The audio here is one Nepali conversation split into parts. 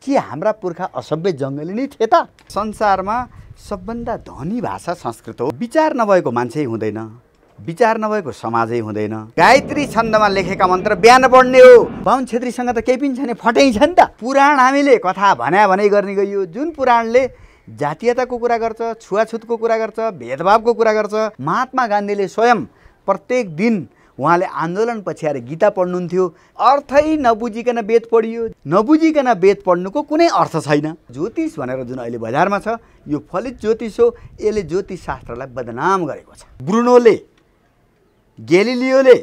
के हाम्रा पुर्खा असभ्य जङ्गली नै थिए त? संसारमा सबभन्दा धनी भाषा संस्कृत हो। विचार नभएको मान्छे हुँदैन, विचार नभएको समाजै हुँदैन। गायत्री छन्दमा लेखेका मन्त्र बिहान पढ्ने हो। बाहुन छेत्रीसँग त केही पनि छैन, फटै छ नि त। पुराण हामीले कथा भनाइ गर्ने गइयो, जुन पुराणले जातीयताको कुरा गर्छ, छुवाछुतको कुरा गर्छ, भेदभावको कुरा गर्छ। महात्मा गान्धीले स्वयं प्रत्येक दिन उहाँले आन्दोलन पछ्याएर गीता पढ्नुहुन्थ्यो। अर्थै नबुझिकन वेद पढियो। नबुझिकन वेद पढ्नुको कुनै अर्थ छैन। ज्योतिष भनेर जुन अहिले बजारमा छ, यो फलित ज्योतिष हो। यसले ज्योतिष शास्त्रलाई बदनाम गरेको छ। ब्रुनोले, ग्यालिलियोले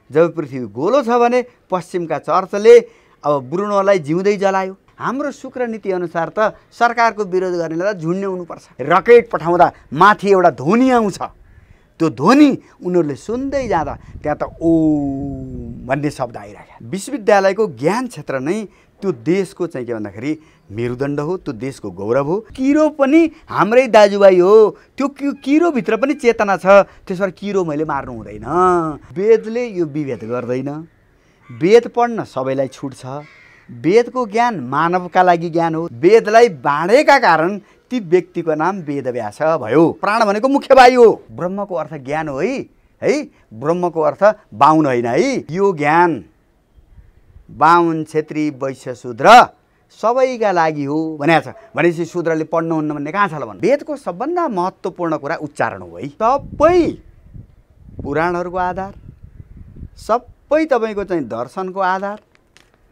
जब पृथ्वी गोलो छ भने पश्चिमका चर्चले अब ब्रुनोलाई जिउँदै जलायो। हाम्रो शुक्र नीति अनुसार त सरकारको विरोध गर्नेलाई झुन्ड्याउनुपर्छ। रकेट पठाउँदा माथि एउटा ध्वनि आउँछ, त्यो ध्वनि उनीहरूले सुन्दै जाँदा त्यहाँ त ओम भन्ने शब्द आइरहेको। विश्वविद्यालयको ज्ञान क्षेत्र नै त्यो देशको चाहिँ के भन्दाखेरि मेरुदण्ड हो, त्यो देशको गौरव हो। किरो पनि हाम्रै दाजुभाइ हो। त्यो किरोभित्र पनि चेतना छ। त्यसबाट किरो मैले मार्नु हुँदैन। वेदले यो विभेद गर्दैन। वेद पढ्न सबैलाई छुट छ। वेदको ज्ञान मानवका लागि ज्ञान हो। वेदलाई बाँडेका कारण ती व्यक्तिको नाम वेदव्यास भयो। प्राण भनेको मुख्य वायु हो। ब्रह्मको अर्थ ज्ञान हो है। ब्रह्मको अर्थ बाहुन होइन है। यो ज्ञान बाहुन, छेत्री, वैश्य, शूद्र सबैका लागि हो भनेको छ। भनेपछि शूद्रले पढ्नुहुन्न भन्ने कहाँ छ ल भन्नु? वेदको सबभन्दा महत्त्वपूर्ण कुरा उच्चारण हो है। सबै पुराणहरूको आधार, सबै तपाईँको चाहिँ दर्शनको आधार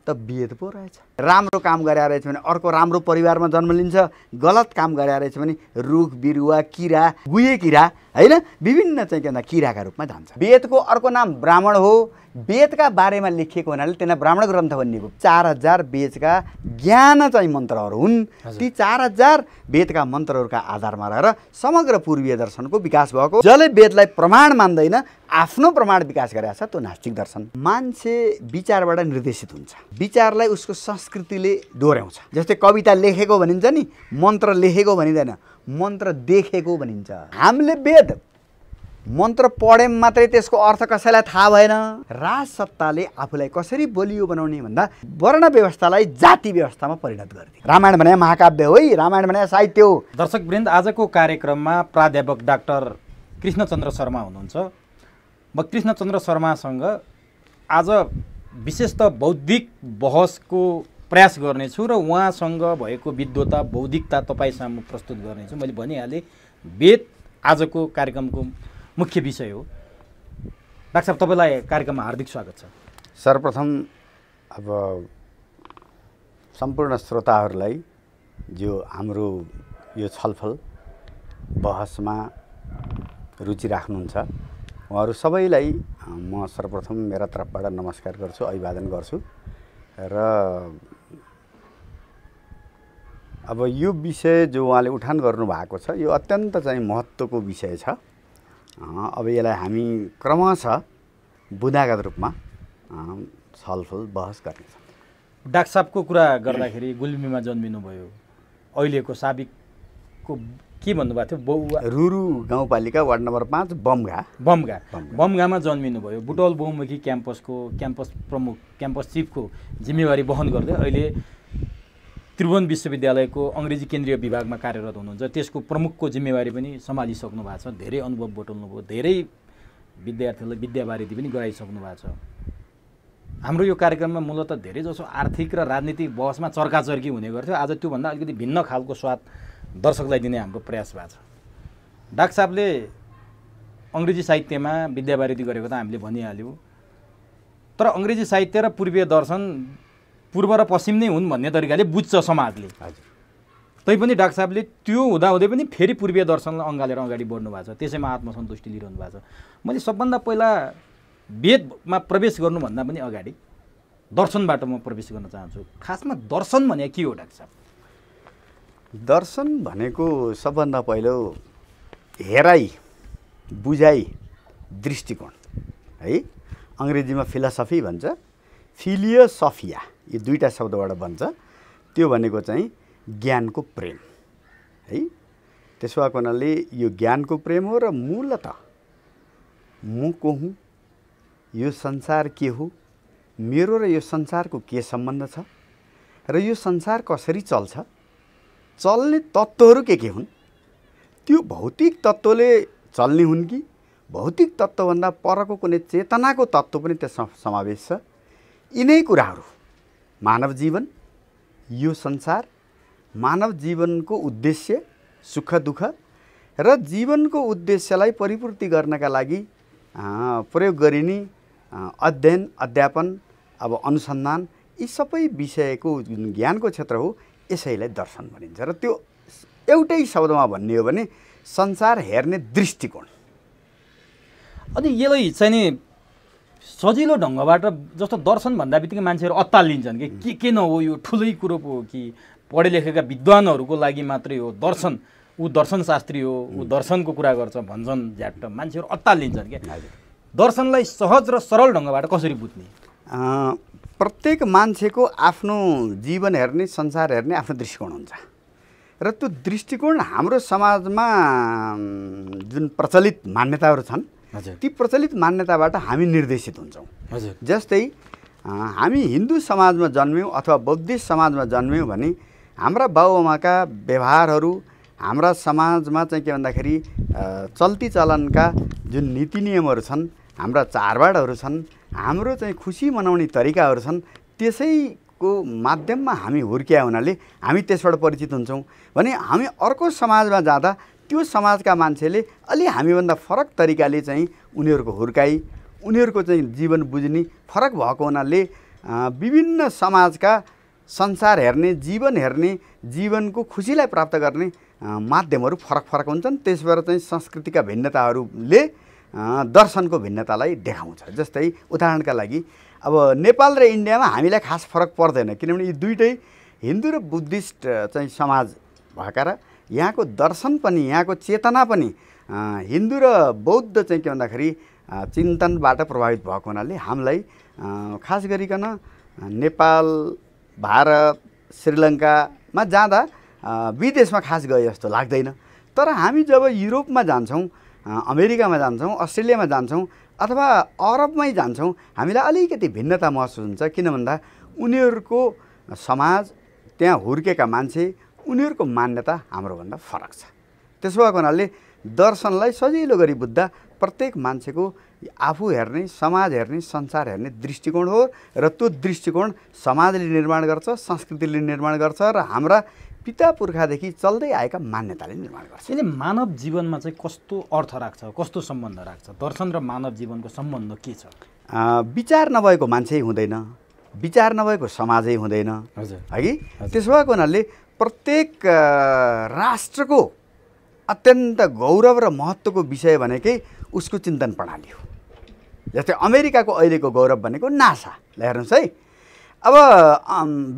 त वेद पो रहेछ। राम्रो काम गरे रहेछ भने अर्को राम्रो परिवारमा जन्म लिन्छ, गलत काम गरे रहेछ भने रुख बिरुवा, किरा, गुहे किरा होइन, विभिन्न चाहिँ के भन्दा किराका रूपमा जान्छ। वेदको अर्को नाम ब्राह्मण हो। वेदका बारेमा लेखिएको हुनाले त्यसलाई ब्राह्मण ग्रन्थ भनिएको। 4000 वेदका ज्ञान चाहिँ मन्त्रहरू हुन्। ती 4000 वेदका मन्त्रहरूका आधारमा रहेर समग्र पूर्वीय दर्शनको विकास भएको। जसले वेदलाई प्रमाण मान्दैन, आफ्नो प्रमाण विकास गरेको छ, त्यो नास्तिक दर्शन। मान्छे विचारबाट निर्देशित हुन्छ। विचारलाई उसको संस्कृतिले दोहोऱ्याउँछ। जस्तै कविता लेखेको भनिन्छ नि, मन्त्र लेखेको भनिँदैन, मन्त्र देखेको भनिन्छ। हामीले वेद मन्त्र पढ्यौँ मात्रै त्यसको अर्थ कसैलाई थाहा भएन। राजसत्ताले आफूलाई कसरी बलियो बनाउने भन्दा वर्ण व्यवस्थालाई जाति व्यवस्थामा परिणत गरिदियो। रामायण भने महाकाव्य हो, रामायण भने साहित्य हो। दर्शकवृन्द, आजको कार्यक्रममा प्राध्यापक डाक्टर कृष्णचन्द्र शर्मा हुनुहुन्छ। म कृष्णचन्द्र शर्मासँग आज विशेषतः बौद्धिक बहसको प्रयास गर्नेछु र उहाँसँग भएको विद्वता, बौद्धिकता तपाईँ सामु प्रस्तुत गर्नेछु। मैले भनिहालेँ, वेद आजको कार्यक्रमको मुख्य विषय हो। डाक्टर साहब, तपाईँलाई कार्यक्रममा हार्दिक स्वागत छ। सर्वप्रथम अब सम्पूर्ण श्रोताहरूलाई जो हाम्रो यो छलफल बहसमा रुचि राख्नुहुन्छ उहाँहरू सबैलाई म सर्वप्रथम मेरा तर्फबाट नमस्कार गर्छु, अभिवादन गर्छु। र अब यो विषय जो उहाँले उठान गर्नुभएको छ, यो अत्यन्त चाहिँ महत्त्वको विषय छ। अब यसलाई हामी क्रमशः बुँदागत रूपमा छलफल बहस गर्नेछौँ। डाक्टर साहबको कुरा गर्दाखेरि गुल्मीमा जन्मिनुभयो। अहिलेको साबिकको के भन्नुभएको थियो? बौवा रुरु गाउँपालिका वार्ड नम्बर 5 बमगामा जन्मिनुभयो। बुटवल बहुमुखी क्याम्पसको क्याम्पस प्रमुख, क्याम्पस चिफको जिम्मेवारी वहन गर्दै अहिले त्रिभुवन विश्वविद्यालयको अङ्ग्रेजी केन्द्रीय विभागमा कार्यरत हुनुहुन्छ। त्यसको प्रमुखको जिम्मेवारी पनि सम्हालिसक्नु भएको छ। धेरै अनुभव बटुल्नुभयो। धेरै विद्यार्थीहरूलाई विद्यावारिधि पनि गराइसक्नु भएको छ। हाम्रो यो कार्यक्रममा मूलतः धेरैजसो आर्थिक र राजनीतिक बहसमा चर्काचर्की हुने गर्थ्यो। आज त्योभन्दा अलिकति भिन्न खालको स्वाद दर्शकलाई दिने हाम्रो प्रयास भएको छ। डाक्टर साहबले अङ्ग्रेजी साहित्यमा विद्यावारिधि गरेको त हामीले भनिहाल्यौँ। तर अङ्ग्रेजी साहित्य र पूर्वीय दर्शन पूर्व र पश्चिम नै हुन् भन्ने तरिकाले बुझ्छ समाजले। तैपनि डाक्टर साहबले त्यो हुँदाहुँदै पनि फेरि पूर्वीय दर्शनलाई अँगालेर अगाडि बढ्नु भएको छ। त्यसैमा आत्मसन्तुष्टि लिइरहनु भएको छ। मैले सबभन्दा पहिला वेदमा प्रवेश गर्नुभन्दा पनि अगाडि दर्शनबाट म प्रवेश गर्न चाहन्छु। खासमा दर्शन भने के हो डाक्टर साहब? दर्शन भनेको सबभन्दा पहिलो हेराइ, बुझाइ, दृष्टिकोण है। अङ्ग्रेजीमा फिलोसफी भन्छ, फिलियोसफिया, यो दुईटा शब्दबाट बन्छ। त्यो भनेको चाहिँ ज्ञानको प्रेम है। त्यसो भएको हुनाले यो ज्ञानको प्रेम हो। र मूलतः म को हुँ, यो संसार के हो, मेरो र यो संसारको के सम्बन्ध छ, र यो संसार कसरी चल्छ, चल्ने तत्त्वहरू के हुन्, त्यो भौतिक तत्त्वले चल्ने हुन् कि भौतिक तत्त्वभन्दा परको कुनै चेतनाको तत्त्व पनि त्यसमा समावेश छ। यिनै कुराहरू मानव जीवन, यो संसार, मानव जीवनको उद्देश्य, सुख दुःख र जीवनको उद्देश्यलाई परिपूर्ति गर्नका लागि प्रयोग गरिने अध्ययन, अध्यापन, अब अनुसन्धान, यी सबै विषयको जुन ज्ञानको क्षेत्र हो यसैलाई दर्शन भनिन्छ। र त्यो एउटै शब्दमा भन्ने हो भने संसार हेर्ने दृष्टिकोण। अनि यसलाई चाहिँ नि सजिलो ढङ्गबाट जस्तो दर्शन भन्दा बित्तिकै मान्छेहरू अत्तालिन्छन् कि के न हो, यो ठुलै कुरो पो हो कि पढे लेखेका विद्वानहरूको लागि मात्रै हो दर्शन, ऊ दर्शनशास्त्री हो, ऊ दर्शनको कुरा गर्छ भन्छन् झ्याट्ट, मान्छेहरू अत्तालिन्छन् क्या। दर्शनलाई सहज र सरल ढङ्गबाट कसरी बुझ्ने? प्रत्येक मान्छेको आफ्नो जीवन हेर्ने, संसार हेर्ने आफ्नो दृष्टिकोण हुन्छ र त्यो दृष्टिकोण हाम्रो समाजमा जुन प्रचलित मान्यताहरू छन् ती प्रचलित मान्यताबाट हामी निर्देशित हुन्छौँ। जस्तै हामी हिन्दू समाजमा जन्म्यौँ अथवा बौद्धिस्ट समाजमा जन्म्यौँ भने हाम्रा बाबुआमाका व्यवहारहरू, हाम्रा समाजमा चाहिँ के भन्दाखेरि चल्ती चलनका जुन नीति नियमहरू छन्, हाम्रा चाडबाडहरू छन्, हाम्रो चाहिँ खुसी मनाउने तरिकाहरू छन्, त्यसैको माध्यममा हामी हुर्किया हुनाले हामी त्यसबाट परिचित हुन्छौँ भने हामी अर्को समाजमा जाँदा त्यो समाजका मान्छेले अलि हामीभन्दा फरक तरिकाले चाहिँ उनीहरूको हुर्काइ, उनीहरूको चाहिँ जीवन बुझ्ने फरक भएको हुनाले विभिन्न समाजका संसार हेर्ने, जीवन हेर्ने, जीवनको खुसीलाई प्राप्त गर्ने माध्यमहरू फरक फरक हुन्छन्। त्यसबाट चाहिँ संस्कृतिका भिन्नताहरूले दर्शनको भिन्नतालाई देखाउँछ। जस्तै उदाहरणका लागि अब नेपाल र इन्डियामा हामीलाई खास फरक पर्दैन, किनभने यी दुईटै हिन्दू र बुद्धिस्ट चाहिँ समाज भएका र यहाँको दर्शन पनि, यहाँको चेतना पनि हिन्दू र बौद्ध चाहिँ के भन्दाखेरि चिन्तनबाट प्रभावित भएको हुनाले हामीलाई खास गरिकन नेपाल, भारत, श्रीलङ्कामा जाँदा विदेशमा खास गए जस्तो लाग्दैन। तर हामी जब युरोपमा जान्छौँ, अमेरिकामा जान्छौँ, अस्ट्रेलियामा जान्छौँ अथवा अरबमै जान्छौँ, हामीलाई अलिकति भिन्नता महसुस हुन्छ। किन भन्दा उनीहरूको समाज, त्यहाँ हुर्केका मान्छे, उनीहरूको मान्यता हाम्रोभन्दा फरक छ। त्यसो भएको हुनाले दर्शनलाई सजिलो गरी बुझ्दा प्रत्येक मान्छेको आफू हेर्ने, समाज हेर्ने, संसार हेर्ने दृष्टिकोण हो र त्यो दृष्टिकोण समाजले निर्माण गर्छ, संस्कृतिले निर्माण गर्छ र हाम्रा पिता पुर्खादेखि चल्दै आएका मान्यताले निर्माण गर्छ। यसले मानव जीवनमा चाहिँ कस्तो अर्थ राख्छ, कस्तो सम्बन्ध राख्छ? दर्शन र मानव जीवनको सम्बन्ध के छ? विचार नभएको मान्छे हुँदैन, विचार नभएको समाजै हुँदैन, है कि? त्यसो भएको हुनाले प्रत्येक राष्ट्रको अत्यन्त गौरव र महत्त्वको विषय भनेकै उसको चिन्तन प्रणाली हो। जस्तै अमेरिकाको अहिलेको गौरव भनेको नासा, हेर्नुहोस् है। अब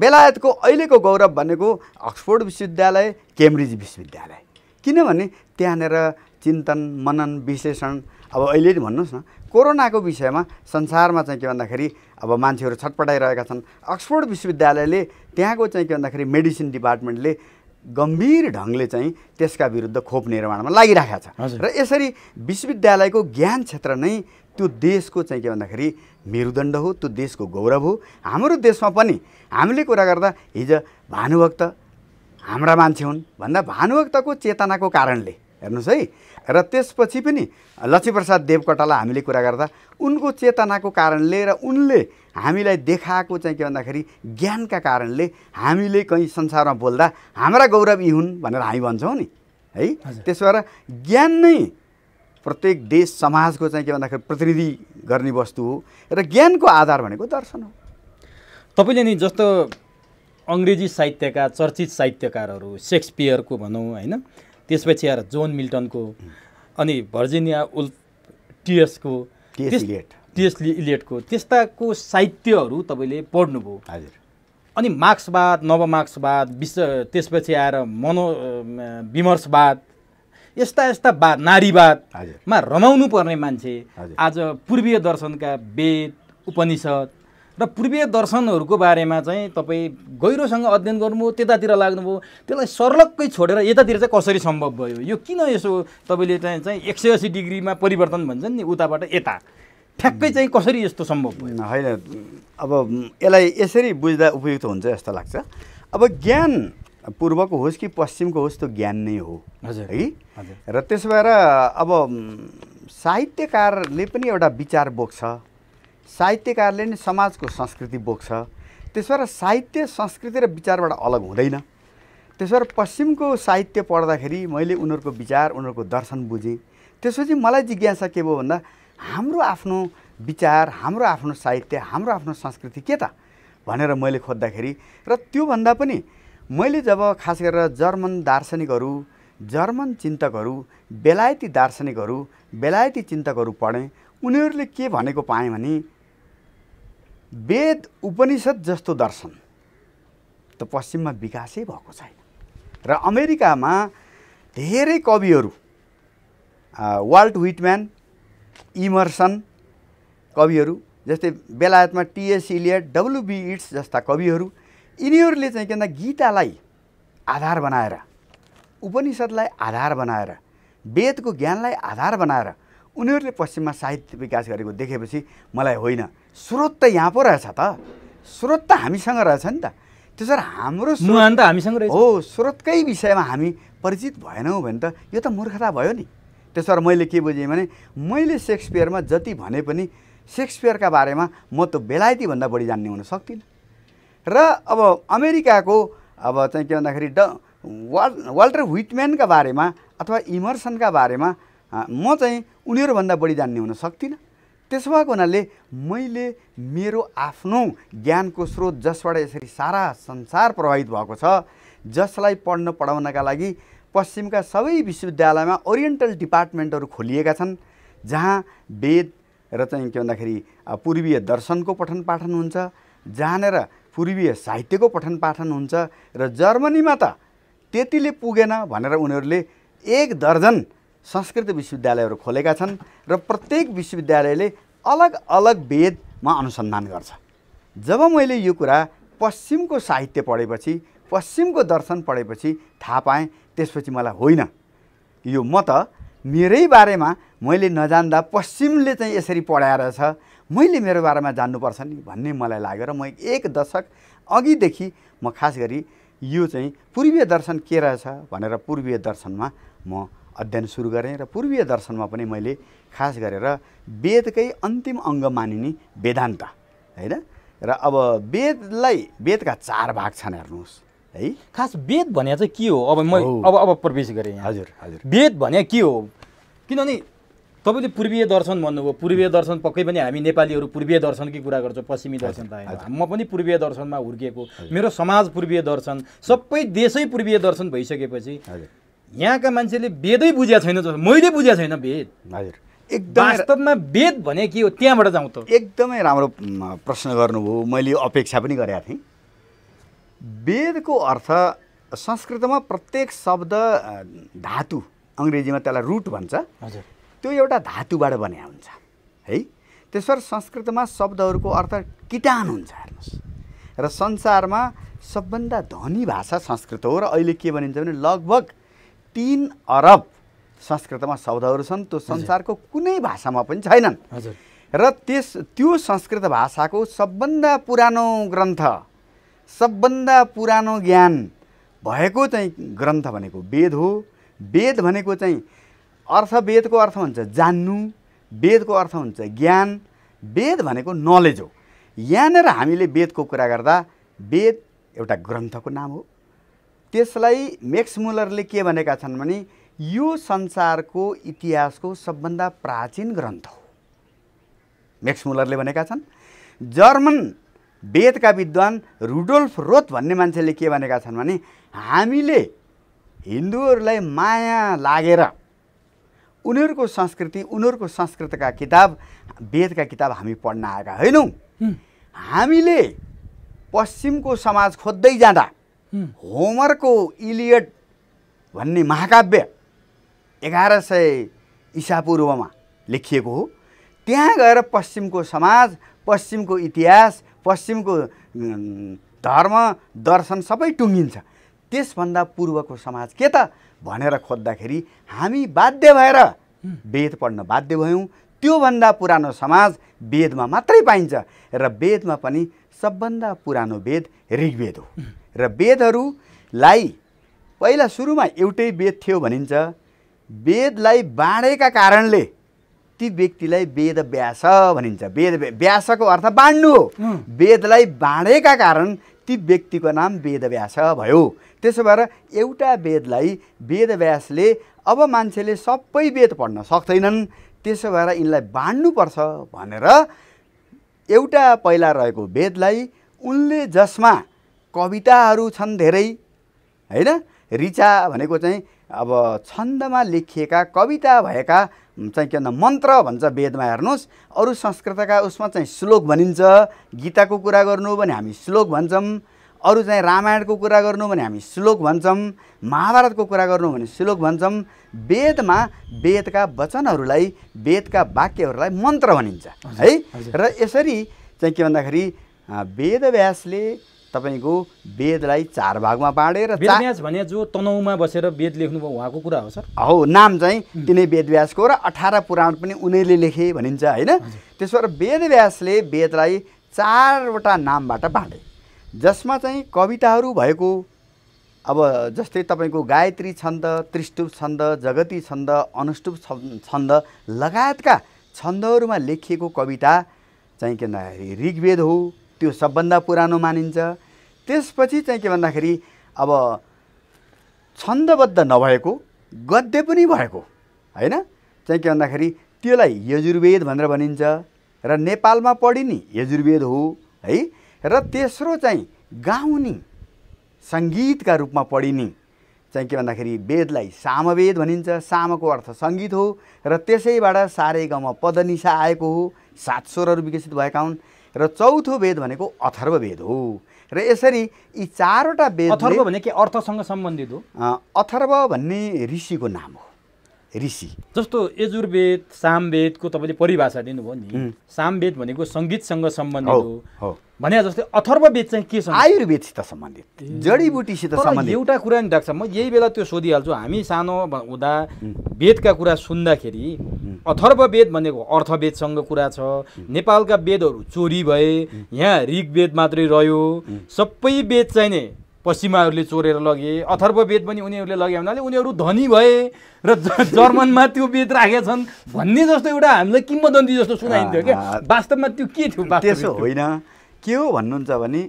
बेलायतको अहिलेको गौरव भनेको अक्सफोर्ड विश्वविद्यालय, केम्ब्रिज विश्वविद्यालय, किनभने त्यहाँनिर चिन्तन, मनन, विश्लेषण। अब अहिले भन्नुहोस् न, कोरोनाको विषयमा संसारमा चाहिँ के भन्दाखेरि अब मान्छेहरू छटपटाइरहेका छन्। अक्सफोर्ड विश्वविद्यालयले त्यहाँको चाहिँ के भन्दाखेरि मेडिसिन डिपार्टमेन्टले गम्भीर ढङ्गले चाहिँ त्यसका विरुद्ध खोप निर्माणमा लागिरहेको छ र यसरी विश्वविद्यालयको ज्ञान क्षेत्र नै त्यो देशको चाहिँ के भन्दाखेरि मेरुदण्ड हो, त्यो देशको गौरव हो। हाम्रो देशमा पनि हामीले कुरा गर्दा हिजो भानुभक्त हाम्रा मान्छे हुन् भन्दा भानुभक्तको चेतनाको कारणले, हेर्नुहोस् है, र त्यसपछि पनि लक्ष्मीप्रसाद देवकोटालाई हामीले कुरा गर्दा उनको चेतनाको कारणले र उनले हामीलाई देखाएको चाहिँ के भन्दाखेरि ज्ञानका कारणले हामीले कहीँ संसारमा बोल्दा हाम्रा गौरव यी हुन् भनेर हामी भन्छौँ नि, है। त्यसो भएर ज्ञान नै प्रत्येक देश समाजको चाहिँ के भन्दाखेरि प्रतिनिधि गर्ने वस्तु हो र ज्ञानको आधार भनेको दर्शन हो। तपाईँले नि जस्तो अङ्ग्रेजी साहित्यका चर्चित साहित्यकारहरू, सेक्सपियरको भनौँ होइन, त्यसपछि आएर जोन मिल्टनको, अनि भर्जिनिया वुल्फ, टिएस इलियटको त्यस्ताको साहित्यहरू तपाईँले पढ्नुभयो। हजुर। अनि मार्क्सवाद, नवमार्क्सवाद, त्यसपछि आएर विमर्शवाद, यस्ता यस्ता नारीवादमा रमाउनु पर्ने मान्छे आज पूर्वीय दर्शनका वेद, उपनिषद र पूर्वीय दर्शनहरूको बारेमा चाहिँ तपाईँ गहिरोसँग अध्ययन गर्नुभयो, त्यतातिर लाग्नुभयो, त्यसलाई सर्लक्कै छोडेर यतातिर चाहिँ कसरी सम्भव भयो? यो किन यसो तपाईँले चाहिँ 180 डिग्रीमा परिवर्तन भन्छन् नि, उताबाट यता, ठ्याक्कै चाहिँ कसरी यस्तो सम्भव भयो? होइन, अब यसलाई यसरी बुझ्दा उपयुक्त हुन्छ जस्तो लाग्छ। अब ज्ञान पूर्वको होस् कि पश्चिमको होस्, त्यो ज्ञान नै हो है। र त्यसो भएर अब साहित्यकारले पनि एउटा विचार बोक्छ, साहित्यकारले नै समाजको संस्कृति बोक्छ। त्यसो भएर साहित्य संस्कृति र विचारबाट अलग हुँदैन। त्यसो भएर पश्चिमको साहित्य पढ्दाखेरि मैले उनीहरूको विचार, उनीहरूको दर्शन बुझेँ। त्यसपछि मलाई जिज्ञासा के भयो भन्दा हाम्रो आफ्नो विचार, हाम्रो आफ्नो साहित्य, हाम्रो आफ्नो संस्कृति के त भनेर मैले खोज्दाखेरि, र त्योभन्दा पनि मैले जब खास गरेर जर्मन दार्शनिकहरू, जर्मन चिन्तकहरू, बेलायती दार्शनिकहरू, बेलायती चिन्तकहरू पढेँ, उनीहरूले के भनेको पाएँ भने वेद उपनिषद जस्तो दर्शन त पश्चिममा विकासै भएको छैन। र अमेरिकामा धेरै कविहरू, वाल्ट व्हिटम्यान, इमर्सन कविहरू, जस्तै बेलायतमा टी.एस. Elliot, WB. इट्स जस्ता कविहरू, यिनीहरूले चाहिँ के भन्दा गीतालाई आधार बनाएर, उपनिषदलाई आधार बनाएर, वेदको ज्ञानलाई आधार बनाएर उनीहरूले पश्चिममा साहित्य विकास गरेको देखेपछि मलाई होइन, स्रोत त यहाँ पो रहेछ त, स्रोत त हामीसँग रहेछ नि त। त्यसो भएर हाम्रो मुहान त हामीसँग रहेछ हो, स्रोतकै विषयमा हामी परिचित भएनौँ भने त यो त मूर्खता भयो नि। त्यसो भएर मैले के बुझेँ भने मैले सेक्सपियरमा जति भने पनि सेक्सपियरका बारेमा म त बेलायतीभन्दा बढी जान्ने हुन सक्दिनँ। र अब अमेरिकाको अब चाहिँ के भन्दाखेरि वाल्टर व्हिटम्यानका बारेमा अथवा इमर्सनका बारेमा म चाहिँ उनीहरूभन्दा बढी जान्ने हुन सक्दिनँ। त्यसो भएको हुनाले मैले मेरो आफ्नो ज्ञानको स्रोत, जसबाट यसरी सारा संसार प्रभावित भएको छ, जसलाई पढ्न पढाउनका लागि पश्चिमका सबै विश्वविद्यालयमा ओरिएन्टल डिपार्टमेन्टहरू खोलिएका छन्, जहाँ वेद र चाहिँ के भन्दाखेरि पूर्वीय दर्शनको पठन पाठन हुन्छ, जहाँनिर पूर्वीय साहित्यको पठन पाठन हुन्छ। र जर्मनीमा त त्यतिले पुगेन भनेर उनीहरूले 1 दर्जन संस्कृत विश्वविद्यालयहरू खोलेका छन् र प्रत्येक विश्वविद्यालयले अलग अलग वेदमा अनुसन्धान गर्छ। जब मैले यो कुरा पश्चिमको साहित्य पढेपछि, पश्चिमको दर्शन पढेपछि थाहा पाएँ, त्यसपछि मलाई होइन, यो म त मेरै बारेमा मैले नजान्दा पश्चिमले चाहिँ यसरी पढाएर छ, मैले मेरो बारेमा जान्नुपर्छ नि भन्ने मलाई लाग्यो। र म 1 दशक अघिदेखि म खास गरी यो चाहिँ पूर्वीय दर्शन के रहेछ भनेर पूर्वीय दर्शनमा म अध्ययन सुरु गरेँ। र पूर्वीय दर्शनमा पनि मैले खास गरेर वेदकै अन्तिम अङ्ग मानिने वेदान्त होइन। र अब वेदका 4 भाग छन् हेर्नुहोस् है। खास वेद भने चाहिँ के हो? अब म अब प्रवेश गरेँ यहाँ। हजुर हजुर, वेद भने के हो? किनभने तपाईँले पूर्वीय दर्शन भन्नुभयो, पूर्वीय दर्शन पक्कै पनि हामी नेपालीहरू पूर्वीय दर्शनकै कुरा गर्छौँ, पश्चिमी दर्शन त होइन। म पनि पूर्वीय दर्शनमा हुर्किएको, मेरो समाज पूर्वीय दर्शन, सबै देशै पूर्वीय दर्शन भइसकेपछि यहाँका मान्छेले वेदै बुझेको छैन, जस्तो मैले बुझेको छैन वेद। हजुर, एकदम वास्तवमा वेद भने के हो, त्यहाँबाट जाउँ त। एकदमै राम्रो प्रश्न गर्नुभयो, मैले अपेक्षा पनि गरेका थिएँ। वेदको अर्थ संस्कृतमा प्रत्येक शब्द धातु, अङ्ग्रेजीमा त्यसलाई रुट भन्छ, हजुर, त्यो एउटा धातुबाट बनेको हुन्छ है। त्यसो भएर संस्कृतमा शब्दहरूको अर्थ किटान हुन्छ हेर्नुहोस्। र संसारमा सबभन्दा धनी भाषा संस्कृत हो। र अहिले के भनिन्छ भने लगभग 3 अरब संस्कृतमा शब्दहरू छन्, त्यो संसारको कुनै भाषामा पनि छैनन्। हजुर। र त्यो संस्कृत भाषाको सबभन्दा पुरानो ग्रन्थ, सबभन्दा पुरानो ज्ञान भएको चाहिँ ग्रन्थ भनेको वेद हो। वेद भनेको चाहिँ वेदको अर्थ हुन्छ जान्नु, वेदको अर्थ हुन्छ ज्ञान, वेद भनेको नलेज हो। यहाँनिर हामीले वेदको कुरा गर्दा वेद एउटा ग्रन्थको नाम हो। त्यसलाई मैक्स मुलरले के भनेका छन् भने यो संसारको इतिहासको सबभन्दा प्राचीन ग्रन्थ हो, मैक्स मुलरले भनेका छन्। जर्मन वेदका विद्वान रुडोल्फ रोथ भन्ने मान्छेले के भनेका छन् भने हामीले हिन्दूहरूलाई माया लागेर उनीहरूको संस्कृति, उनीहरूको संस्कृतका किताब, वेदका किताब हामी पढ्न आएका होइनौँ। हामीले पश्चिमको समाज खोज्दै जाँदा होमरको इलियड भन्ने महाकाव्य 1100 ईसापूर्वमा लेखिएको हो। त्यहाँ गएर पश्चिमको समाज, पश्चिमको इतिहास, पश्चिमको धर्म दर्शन सबै टुङ्गिन्छ। त्यसभन्दा पूर्वको समाज के त भनेर खोज्दाखेरि हामी बाध्य भएर वेद पढ्न बाध्य भयौँ। त्योभन्दा पुरानो समाज वेदमा मात्रै पाइन्छ र वेदमा पनि सबभन्दा पुरानो वेद ऋग्वेद हो र वेदहरूलाई पहिला सुरुमा एउटै वेद थियो भनिन्छ। वेदलाई बाँडेका कारणले ती व्यक्तिलाई वेद व्यास भनिन्छ। वेद व्यासको अर्थ बाँड्नु हो। वेदलाई बाँडेका कारण ती व्यक्तिको नाम वेदव्यास भयो। त्यसो भएर एउटा वेदलाई वेदव्यासले अब मान्छेले सबै वेद पढ्न सक्दैनन्, त्यसो भएर यिनलाई बाँड्नुपर्छ भनेर एउटा पहिला रहेको वेदलाई उनले जसमा कविताहरू छन् धेरै हैन, ऋचा भनेको चाहिँ अब छन्दमा लेखिएका कविता भएका चाहिँ के भन्दा मन्त्र भन्छ वेदमा। हेर्नुहोस् अरू संस्कृतका उसमा चाहिँ श्लोक भनिन्छ। गीताको कुरा गर्नु हो भने हामी श्लोक भन्छौँ, अरू चाहिँ रामायणको कुरा गर्नु भने हामी श्लोक भन्छौँ, महाभारतको कुरा गर्नु भने श्लोक भन्छौँ। वेदमा वेदका वचनहरूलाई, वेदका वाक्यहरूलाई मन्त्र भनिन्छ है। र यसरी चाहिँ के भन्दाखेरि वेदव्यासले तपाईको वेदलाई 4 भागमा बाँडेर वेदव्यास भने जो तनहुमा बसेर वेद लेख्नुभयो उहाँको कुरा हो सर? हो, नाम चाहिँ तिनै वेदव्यासको र 18 पुराण पनि उनीले लेखे भनिन्छ हैन। त्यसो भएर वेदव्यासले वेदलाई 4 वटा नामबाट बाँडे, जसमा चाहिँ कविताहरू भएको अब जस्तै तपाईको गायत्री छन्द, त्रिष्टुप छन्द, जगती छन्द, अनुष्टुप छन्द लगायतका छन्दहरूमा लेखिएको कविता चाहिँ के भन्दाखेरि ऋग्वेद हो। त्यो सबभन्दा पुरानो मानिन्छ। त्यसपछि चाहिँ के भन्दाखेरि अब छन्दबद्ध नभएको गद्य पनि भएको हैन, चाहिँ के भन्दाखेरि त्यसलाई यजुर्वेद भनेर भनिन्छ र नेपालमा पढिने यजुर्वेद हो है। र तेस्रो चाहिँ गाउने सङ्गीतका रूपमा पढिने चाहिँ के भन्दाखेरि वेदलाई सामवेद भनिन्छ। सामको अर्थ सङ्गीत हो र त्यसैबाट सारेगम पदनिसा आएको हो। 7 स्वरहरू विकसित भएका हुन्। र चौथो वेद भनेको अथर्ववेद हो। र यसरी यी 4 वटा वेद। अथर्व भने के अर्थसँग सम्बन्धित हो? अथर्व भन्ने ऋषिको नाम हो। ऋषि जस्तो यजुर्वेद, सामवेदको तपाईँले परिभाषा दिनुभयो नि। सामवेद भनेको सङ्गीतसँग सम्बन्धित हो भने जस्तै अथर्ववेद चाहिँ के छ? आयुर्वेदसित सम्बन्धित, जडीबुटीसित सम्बन्धित। एउटा कुरा नि डाक्टर साहब, म यही बेला त्यो सोधिहाल्छु। हामी सानो हुँदा वेदका कुरा सुन्दाखेरि अथर्ववेद भनेको अर्थवेदसँग कुरा छ। नेपालका वेदहरू चोरी भए, यहाँ ऋग्वेद मात्रै रह्यो। सबै वेद चाहिँ नि पश्चिमाहरूले चोरेर लगे। अथर्ववेद पनि उनीहरूले लगे भन्नाले उनीहरू धनी भए र जर्मनमा त्यो वेद राखेका छन् भन्ने जस्तो एउटा हामीलाई किम्वदन्ती जस्तो सुनाइन्थ्यो क्या। वास्तवमा त्यो के थियो? त्यसो होइन। के हो भन्नुहुन्छ भने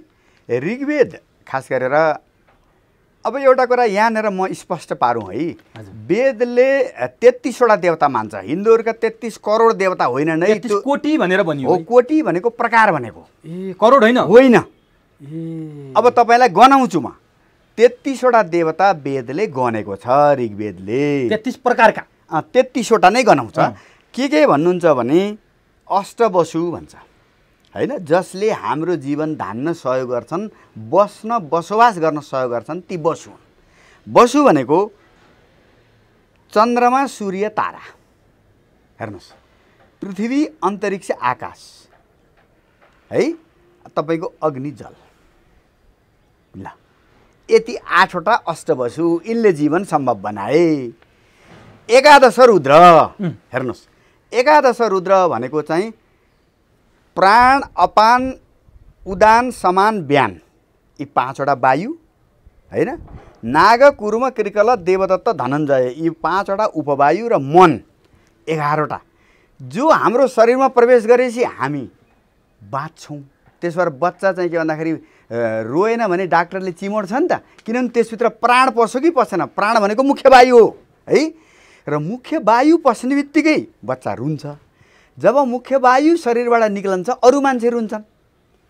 ऋग्वेद खास गरेर अब एउटा कुरा यहाँनिर म स्पष्ट पारौँ है। वेदले 33 वटा देवता मान्छ। हिन्दूहरूका 33 करोड देवता होइन नै, 33 कोटी भनेर भनियो हो। कोटी भनेको प्रकार भनेको, करोड होइन होइन। अब तपाईँलाई गनाउँछु म, 33 वटा देवता वेदले गनेको छ। ऋग्वेदले 33 प्रकारका 33 वटा नै गनाउँछ। के भन्नुहुन्छ भने अष्टवसु भन्छ हैन, जसले हाम्रो जीवन धान्न सहयोग गर्छन्, बसोबास गर्न सहयोग गर्छन्, ती वसु हुन्। वसु भनेको चन्द्रमा, सूर्य, तारा, हेर्नुहोस्, पृथ्वी, अन्तरिक्ष, आकाश है, तपाईँको अग्नि, जल। ल, यति 8 वटा अष्टवसु यिनले जीवन सम्भव बनाए। 11 रुद्र हेर्नुहोस्, 11 रुद्र भनेको चाहिँ प्राण, अपान, उदान, समान, व्यान, यी 5 वटा वायु हैन। नाग, कुर्म, कृकल, देवदत्त, धनञ्जय, यी 5 वटा उपवायु र मन 11 वटा जो हाम्रो शरीरमा प्रवेश गरेपछि हामी बाँच्छौँ। त्यसो भएर बच्चा चाहिँ के भन्दाखेरि रोएन भने डाक्टरले चिमोड्छ नि त, किनभने त्यसभित्र प्राण पस्यो कि पसेन। प्राण भनेको मुख्य वायु हो है। र मुख्य वायु पस्ने बित्तिकै बच्चा रुन्छ। जब मुख्य वायु शरीरबाट निक्लन्छ अरू मान्छे रुन्छन्।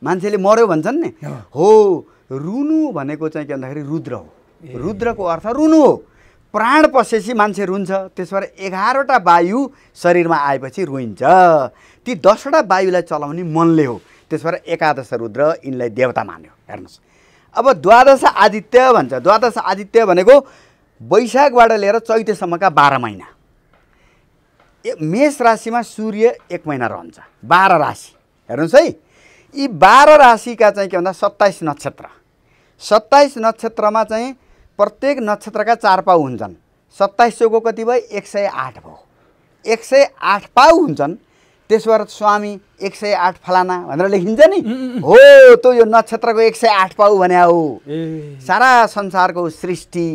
मान्छेले मर्यो भन्छन् नि हो। रुनु भनेको चाहिँ के भन्दाखेरि रुद्र हो। रुद्रको अर्थ रुनु हो। प्राण पसेपछि मान्छे रुन्छ। त्यसो भएर 11 वटा वायु शरीरमा आएपछि रोइन्छ। ती 10 वटा वायुलाई चलाउने मनले हो। त्यसो भएर 11 रुद्र यिनलाई देवता मान्यो। हेर्नुहोस्, अब 12 आदित्य भन्छ। 12 आदित्य भनेको वैशाखबाट लिएर चैतेसम्मका 12 महिना। मेष राशिमा सूर्य 1 महिना रहन्छ। 12 राशि हेर्नुहोस् है। यी 12 राशिका चाहिँ के भन्दा 27 नक्षत्र। 27 नक्षत्रमा चाहिँ प्रत्येक नक्षत्रका 4 पाउ हुन्छन्। 27 चौको कति भयो? 108 भयो। 108 पाउ हुन्छन्। त्यसबाट स्वामी 108 फलाना भनेर लेखिन्छ नि हो त्यो यो नक्षत्रको 108 पाउ भने हो सारा संसारको सृष्टि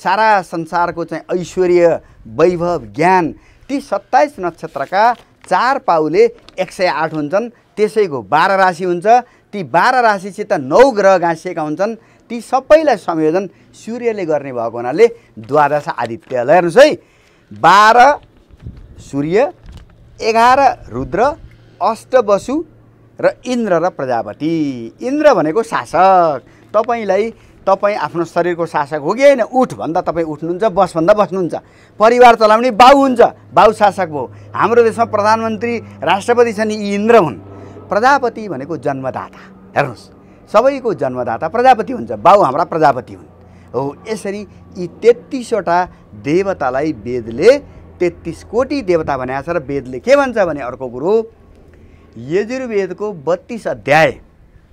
सारा संसारको चाहिँ ऐश्वर्य वैभव ज्ञान ती 27 नक्षत्रका 4 पाउले 108 हुन्छन् त्यसैको 12 राशि हुन्छ ती 12 राशिसित 9 ग्रह गाँसिएका हुन्छन् ती सबैलाई संयोजन सूर्यले गर्ने भएको हुनाले द्वादश आदित्य ल हेर्नुहोस् है 12 सूर्य 11 रुद्र 8 वसु र इन्द्र र प्रजापति इन्द्र भनेको शासक तपाईँ आफ्नो शरीरको शासक हो कि होइन उठ भन्दा तपाईँ उठ्नुहुन्छ बस भन्दा बस्नुहुन्छ परिवार चलाउने बाउ हुन्छ बाउ शासक भयो हाम्रो देशमा प्रधानमन्त्री राष्ट्रपति छन् यी इन्द्र हुन् प्रजापति भनेको जन्मदाता हेर्नुहोस् सबैको जन्मदाता प्रजापति हुन्छ बाउ हाम्रा प्रजापति हुन् हो यसरी यी 33 वटा देवतालाई वेदले 33 कोटी देवता भनेको छ र वेदले के भन्छ भने अर्को कुरो यजुर्वेदको 32 अध्याय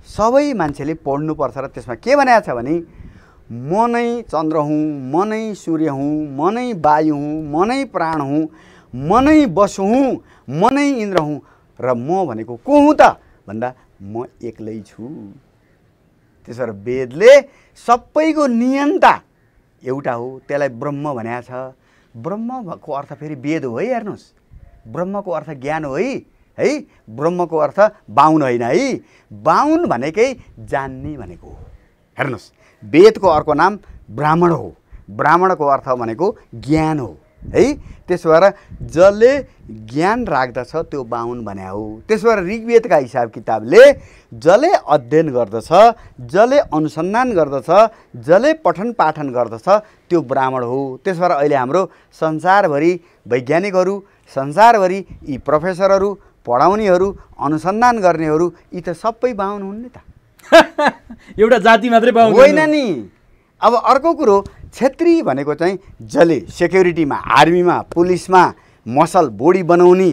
सबै मान्छेले पढ्नुपर्छ र त्यसमा के भनेको छ भने म नै चन्द्र हुँ म नै सूर्य हुँ म नै वायु हुँ म नै प्राण हुँ म नै वसु हुँ म नै इन्द्र हुँ र म भनेको को हुँ त भन्दा म एक्लै छु त्यसो भएर वेदले सबैको नियन्ता एउटा हो त्यसलाई ब्रह्म भनेको छ ब्रह्मको अर्थ फेरि वेद हो है हेर्नुहोस् ब्रह्मको अर्थ ज्ञान हो है ब्रह्मको अर्थ बाहुन होइन है बाहुन भनेकै जान्ने भनेको हो हेर्नुहोस् वेदको अर्को नाम ब्राह्मण हो ब्राह्मणको अर्थ भनेको ज्ञान हो है त्यसो भएर जसले ज्ञान राख्दछ त्यो बाहुन भने हो त्यसो भएर ऋग्वेदका हिसाब किताबले जसले अध्ययन गर्दछ जसले अनुसन्धान गर्दछ जसले पठन पाठन गर्दछ त्यो ब्राह्मण हो त्यसो भएर अहिले हाम्रो संसारभरि वैज्ञानिकहरू संसारभरि यी प्रोफेसरहरू पढाउनेहरू अनुसन्धान गर्नेहरू यी त सबै बाहुन हुन् नि त एउटा जाति मात्रै बाहुन होइन नि अब अर्को कुरो क्षेत्री भनेको चाहिँ जसले सेक्युरिटीमा आर्मीमा पुलिसमा मसल बडी बनाउने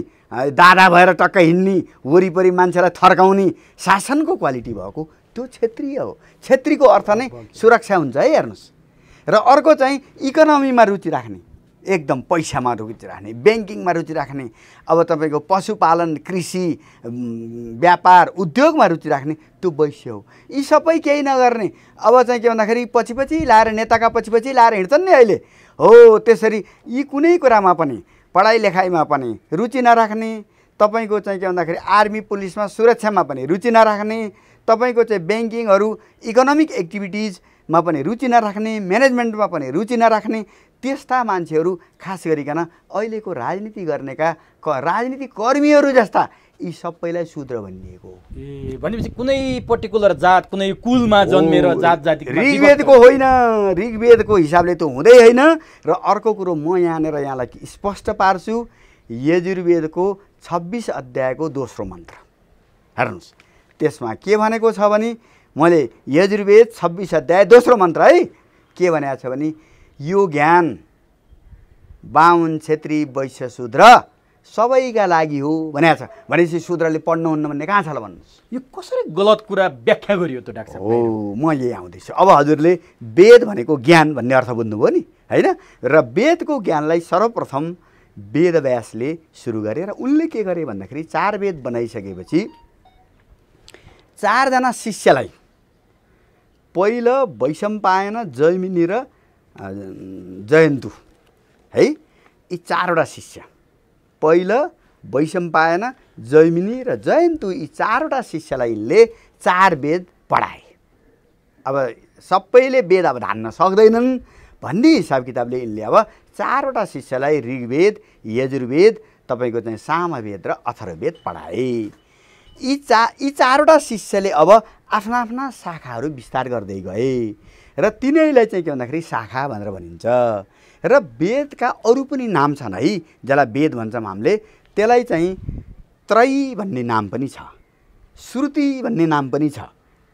दादा भएर टक्क हिँड्ने वरिपरि मान्छेलाई थर्काउने शासनको क्वालिटी भएको त्यो क्षेत्रीय हो क्षेत्रीको अर्थ नै सुरक्षा हुन्छ है हेर्नुहोस् र अर्को चाहिँ इकोनोमीमा रुचि राख्ने एकदम पैसामा रुचि राख्ने ब्याङ्किङमा रुचि राख्ने अब तपाईँको पशुपालन कृषि व्यापार उद्योगमा रुचि राख्ने त्यो वैश्य हो यी सबै केही नगर्ने अब चाहिँ के भन्दाखेरि पछि लाएर नेताका पछि लाएर हिँड्छन् नि अहिले हो त्यसरी यी कुनै कुरामा पनि पढाइ लेखाइमा पनि रुचि नराख्ने तपाईँको चाहिँ के भन्दाखेरि आर्मी पुलिसमा सुरक्षामा पनि रुचि नराख्ने तपाईँको चाहिँ ब्याङ्किङहरू इकोनोमिक एक्टिभिटिजमा पनि रुचि नराख्ने म्यानेजमेन्टमा पनि रुचि नराख्ने त्यस्ता मान्छेहरू खास गरिकन अहिलेको राजनीति गर्नेका राजनीति कर्मीहरू जस्ता यी सबैलाई शूद्र भनिएको हो ए भनेपछि कुनै पर्टिकुलर जात कुनै कुलमा जन्मेर जात जाति ऋग्वेदको होइन ऋग्वेदको हिसाबले त हुँदै होइन र अर्को कुरो म यहाँलाई स्पष्ट पार्छु यजुर्वेदको 26 अध्यायको दोस्रो मन्त्र हेर्नुहोस् त्यसमा के भनेको छ भने मैले यजुर्वेद 26 अध्याय दोस्रो मन्त्र है के भनेको छ भने यो ज्ञान बाहुन क्षेत्री वैश्य शूद्र सबैका लागि हो भनेको छ भनेपछि शूद्रले पढ्नुहुन्न भन्ने कहाँ छ ल भन्नुहोस् यो कसरी गलत कुरा व्याख्या गरियो त डाक्टर साहब हो म यही आउँदैछु अब हजुरले वेद भनेको ज्ञान भन्ने अर्थ बुझ्नुभयो नि हैन र वेदको ज्ञानलाई सर्वप्रथम वेदव्यासले सुरु गरे र उनले के गरे भन्दाखेरि 4 वेद बनाइसकेपछि 4 जना शिष्यलाई पहिलो वैशम्पायन जैमिनी र जयन्तु है यी 4 वटा शिष्य पहिलो वैशम्पायन जैमिनी र जयन्तु यी 4 वटा शिष्यलाई यिनले 4 वेद पढाए अब सबैले वेद अब धान्न सक्दैनन् भन्ने हिसाब किताबले यिनले अब 4 वटा शिष्यलाई ऋग्वेद यजुर्वेद तपाईँको चाहिँ सामवेद र अथर्ववेद पढाए यी 4 वटा शिष्यले अब आफ्ना आफ्ना शाखाहरू विस्तार गर्दै गए र तिनैलाई चाहिँ के भन्दाखेरि शाखा भनेर भनिन्छ र वेदका अरू पनि नाम छन् है जसलाई वेद भन्छौँ हामीले त्यसलाई चाहिँ त्रयी भन्ने नाम पनि छ श्रुति भन्ने नाम पनि छ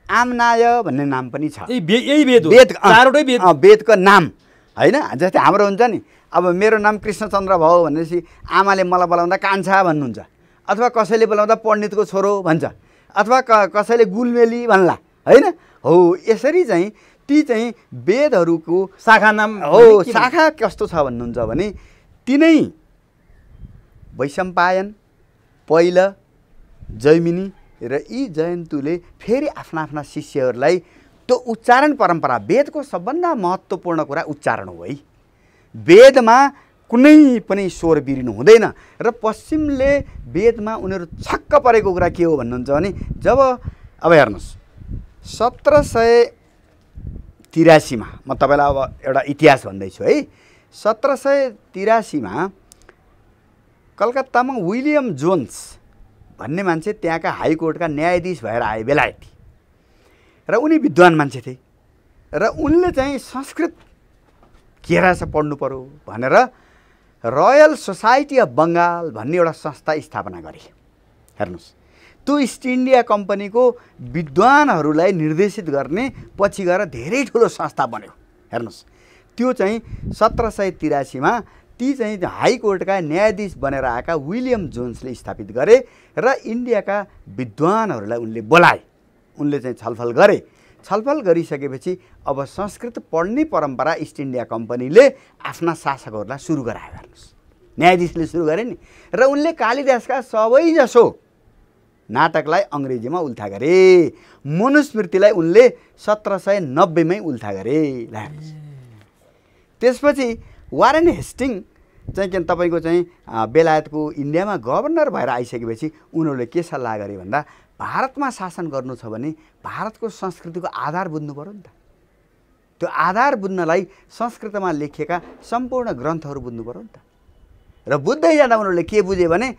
आम्नाय भन्ने नाम पनि छ यही वेद हो चारवटै वेदको नाम हैन जस्तै हाम्रो हुन्छ नि अब मेरो नाम कृष्णचन्द्र भयो भनेपछि आमाले मलाई बोलाउँदा कान्छा भन्नुहुन्छ अथवा कसैले बोलाउँदा पण्डितको छोरो भन्छ अथवा कसैले गुलमेली भन्ला हैन हो यसरी चाहिँ ती चाहिँ वेदहरूको शाखा नाम हो शाखा कस्तो छ भन्नुहुन्छ भने तिनै वैशम्पायन पहिला जैमिनी र यी जयन्तुले फेरि आफ्ना आफ्ना शिष्यहरूलाई त्यो उच्चारण परम्परा, वेदको सबभन्दा महत्त्वपूर्ण कुरा उच्चारण हो है। वेदमा कुनै पनि स्वर बिरिनु हुँदैन र पश्चिमले वेदमा उनीहरू छक्क परेको कुरा के हो भन्नुहुन्छ भने जब अब हेर्नुहोस् 1783 मा म तपाईँलाई अब एउटा इतिहास भन्दैछु है। 1783 मा कलकत्तामा विलियम जोन्स भन्ने मान्छे त्यहाँका हाइकोर्टका न्यायाधीश भएर आए, बेलायती, र उनी विद्वान मान्छे थिए र उनले चाहिँ संस्कृत के रहेछ पढ्नु पर्यो भनेर रोयल सोसाइटी अफ बङ्गाल भन्ने एउटा संस्था स्थापना गरे। हेर्नुहोस्, त्यो इस्ट इन्डिया कम्पनीको विद्वानहरूलाई निर्देशित गर्ने पछि गएर धेरै ठुलो संस्था बन्यो। हेर्नुहोस्, त्यो चाहिँ 1783 मा ती चाहिँ हाइकोर्टका न्यायाधीश बनेर आएका विलियम जोन्सले स्थापित गरे र इन्डियाका विद्वानहरूलाई उनले बोलाए। उनले चाहिँ छलफल गरे। छलफल गरिसकेपछि अब संस्कृत पढ्ने परम्परा इस्ट इन्डिया कम्पनीले आफ्ना शासकहरूलाई सुरु गरायो। हेर्नुहोस्, न्यायाधीशले सुरु गरे नि, र उनले कालिदासका सबैजसो नाटकलाई अङ्ग्रेजीमा उल्था गरे। मनुस्मृतिलाई उनले 1790 मै उल्था गरे। त्यसपछि वारेन हेस्टिङ चाहिँ के तपाईँको चाहिँ बेलायतको इन्डियामा गभर्नर भएर आइसकेपछि उनीहरूले के सल्लाह गरे भन्दा भारतमा शासन गर्नु छ भने भारतको संस्कृतिको आधार बुझ्नु पर्यो नि त। त्यो आधार बुझ्नलाई संस्कृतमा लेखिएका सम्पूर्ण ग्रन्थहरू बुझ्नु पर्यो नि त। र बुझ्दै जाँदा उनीहरूले के बुझे भने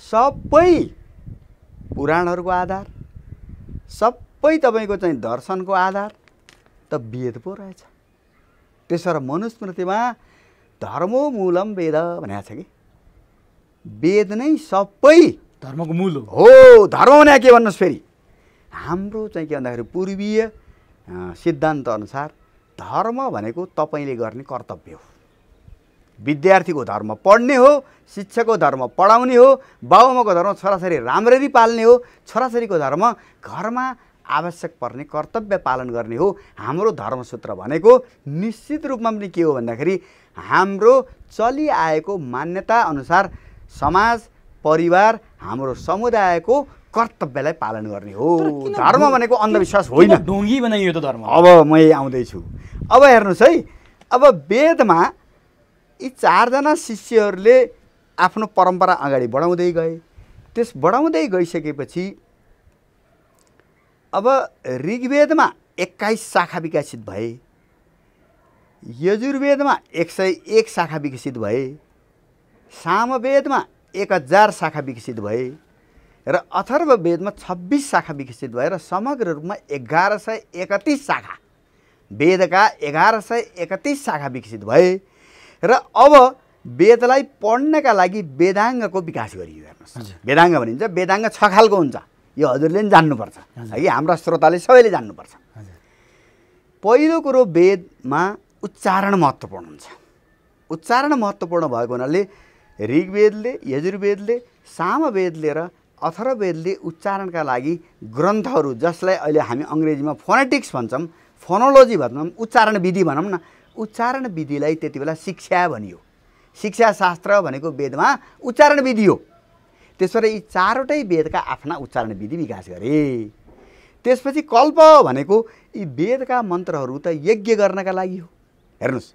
सबै पुराणहरूको आधार, सबै तपाईँको चाहिँ दर्शनको आधार त वेद पो रहेछ। त्यसो र मनुस्मृतिमा धर्मो मूलम वेद भनेको छ कि वेद नै सबै धर्मको मूल हो। धर्म भने के भन्नुहोस्, फेरि हाम्रो चाहिँ के भन्दाखेरि पूर्वीय सिद्धान्त अनुसार धर्म भनेको तपाईँले गर्ने कर्तव्य हो। विद्यार्थीको धर्म पढ्ने हो, शिक्षकको धर्म पढाउने हो, बाबुआमाको धर्म छोराछोरी राम्ररी पाल्ने हो, छोराछोरीको धर्म घरमा आवश्यक पर्ने कर्तव्य पालन गर्ने हो। हाम्रो धर्मसूत्र भनेको निश्चित रूपमा पनि के हो भन्दाखेरि हाम्रो चलिआएको मान्यता अनुसार समाज, परिवार, हाम्रो समुदायको कर्तव्यलाई पालन गर्ने हो। धर्म भनेको अन्धविश्वास होइन। ढोंगी बनाइयो त धर्म। अब म आउँदैछु। अब हेर्नुहोस् है, अब वेदमा यी चारजना शिष्यहरूले आफ्नो परम्परा अगाडि बढाउँदै गए। त्यस बढाउँदै गइसकेपछि अब ऋग्वेदमा 21 शाखा विकसित भए, यजुर्वेदमा 101 शाखा विकसित भए, सामवेदमा 1000 शाखा विकसित भए र अथर्ववेदमा 26 शाखा विकसित भए र समग्र रूपमा 1131 शाखा, वेदका 1131 शाखा विकसित भए र अब वेदलाई पढ्नका लागि वेदाङ्गको विकास गरियो। हेर्नुहोस्, वेदाङ्ग भनिन्छ, वेदाङ्ग 6 खालको हुन्छ, यो हजुरले पनि जान्नुपर्छ है, हाम्रा श्रोताले सबैले जान्नुपर्छ। पहिलो कुरो, वेदमा उच्चारण महत्त्वपूर्ण हुन्छ। उच्चारण महत्त्वपूर्ण भएको हुनाले ऋग्वेदले, यजुर्वेदले, सामवेदले र अथर्ववेदले उच्चारणका लागि ग्रन्थहरू, जसलाई अहिले हामी अङ्ग्रेजीमा फोनेटिक्स भन्छौँ, फोनोलोजी भन्छौँ, उच्चारण विधि भनौँ न, उच्चारण विधिलाई त्यति बेला शिक्षा भनियो। शिक्षा शास्त्र भनेको वेदमा उच्चारण विधि हो। त्यसबाट यी चारवटै वेदका आफ्ना उच्चारण विधि विकास गरे। त्यसपछि कल्प भनेको यी वेदका मन्त्रहरू त यज्ञ गर्नका लागि हो। हेर्नुहोस्,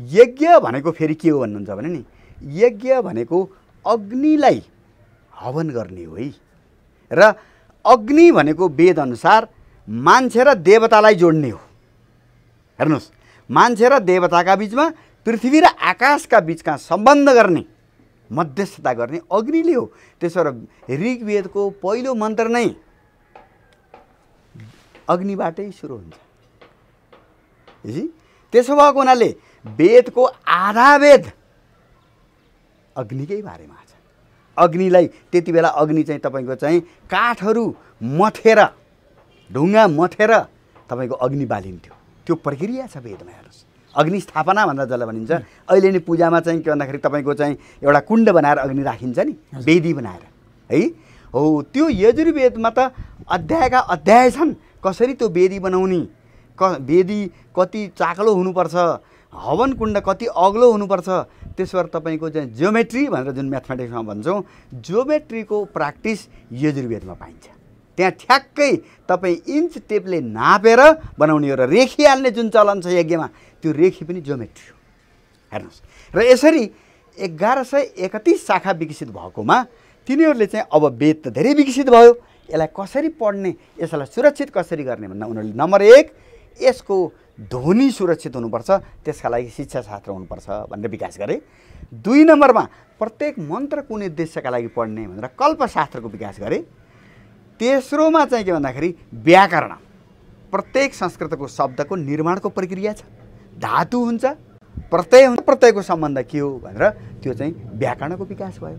यज्ञ भनेको फेरि के हो भन्नुहुन्छ भने नि, यज्ञ भनेको अग्निलाई हवन गर्ने हो है। र अग्नि भनेको वेद अनुसार मान्छे र देवतालाई जोड्ने हो। हेर्नुहोस्, मान्छे र देवताका बिचमा, पृथ्वी र आकाशका बिचका सम्बन्ध गर्ने, मध्यस्थता गर्ने अग्निले हो। त्यसो र ऋग्वेदको पहिलो मन्त्र नै अग्निबाटै सुरु हुन्छ। त्यसो भएको हुनाले वेदको आधा वेद अग्निकै बारेमा छ। अग्निलाई त्यति बेला अग्नि चाहिँ तपाईँको चाहिँ काठहरू मथेर, ढुङ्गा मथेर तपाईँको अग्नि बालिन्थ्यो। त्यो प्रक्रिया छ वेदमा। हेर्नुहोस्, अग्नि स्थापना भन्दा जसलाई भनिन्छ। अहिले नि पूजामा चाहिँ के भन्दाखेरि तपाईँको चाहिँ एउटा कुण्ड बनाएर अग्नि राखिन्छ नि, वेदी बनाएर है। हो, त्यो यजुर्वेदमा त अध्यायका अध्याय छन्, कसरी त्यो वेदी बनाउने, वेदी कति चाक्लो हुनुपर्छ, हवन कुण्ड कति अग्लो हुनुपर्छ, त्यसबाट तपाईँको चाहिँ जियोमेट्री भनेर जुन म्याथमेटिक्समा भन्छौँ, जियोमेट्रीको प्र्याक्टिस यजुर्वेदमा पाइन्छ। त्यहाँ ठ्याक्कै तपाईँ इन्च टेपले नापेर बनाउने हो र रेखी हाल्ने जुन चलन छ यज्ञमा, त्यो रेखी पनि जियोमेट्री हो। हेर्नुहोस्, र यसरी 1131 शाखा विकसित भएकोमा तिनीहरूले चाहिँ अब वेद त धेरै विकसित भयो, यसलाई कसरी पढ्ने, यसलाई सुरक्षित कसरी गर्ने भन्दा उनीहरूले नम्बर 1 यसको ध्वनि सुरक्षित हुनुपर्छ, त्यसका लागि शिक्षाशास्त्र हुनुपर्छ भनेर विकास गरे। 2 नम्बरमा प्रत्येक मन्त्र कुन उद्देश्यका लागि पढ्ने भनेर कल्पशास्त्रको विकास गरे। तेस्रोमा चाहिँ के भन्दाखेरि व्याकरण, प्रत्येक संस्कृतको शब्दको निर्माणको प्रक्रिया छ, धातु हुन्छ, प्रत्यय हुन्छ, प्रत्ययको सम्बन्ध के हो भनेर त्यो चाहिँ व्याकरणको विकास भयो।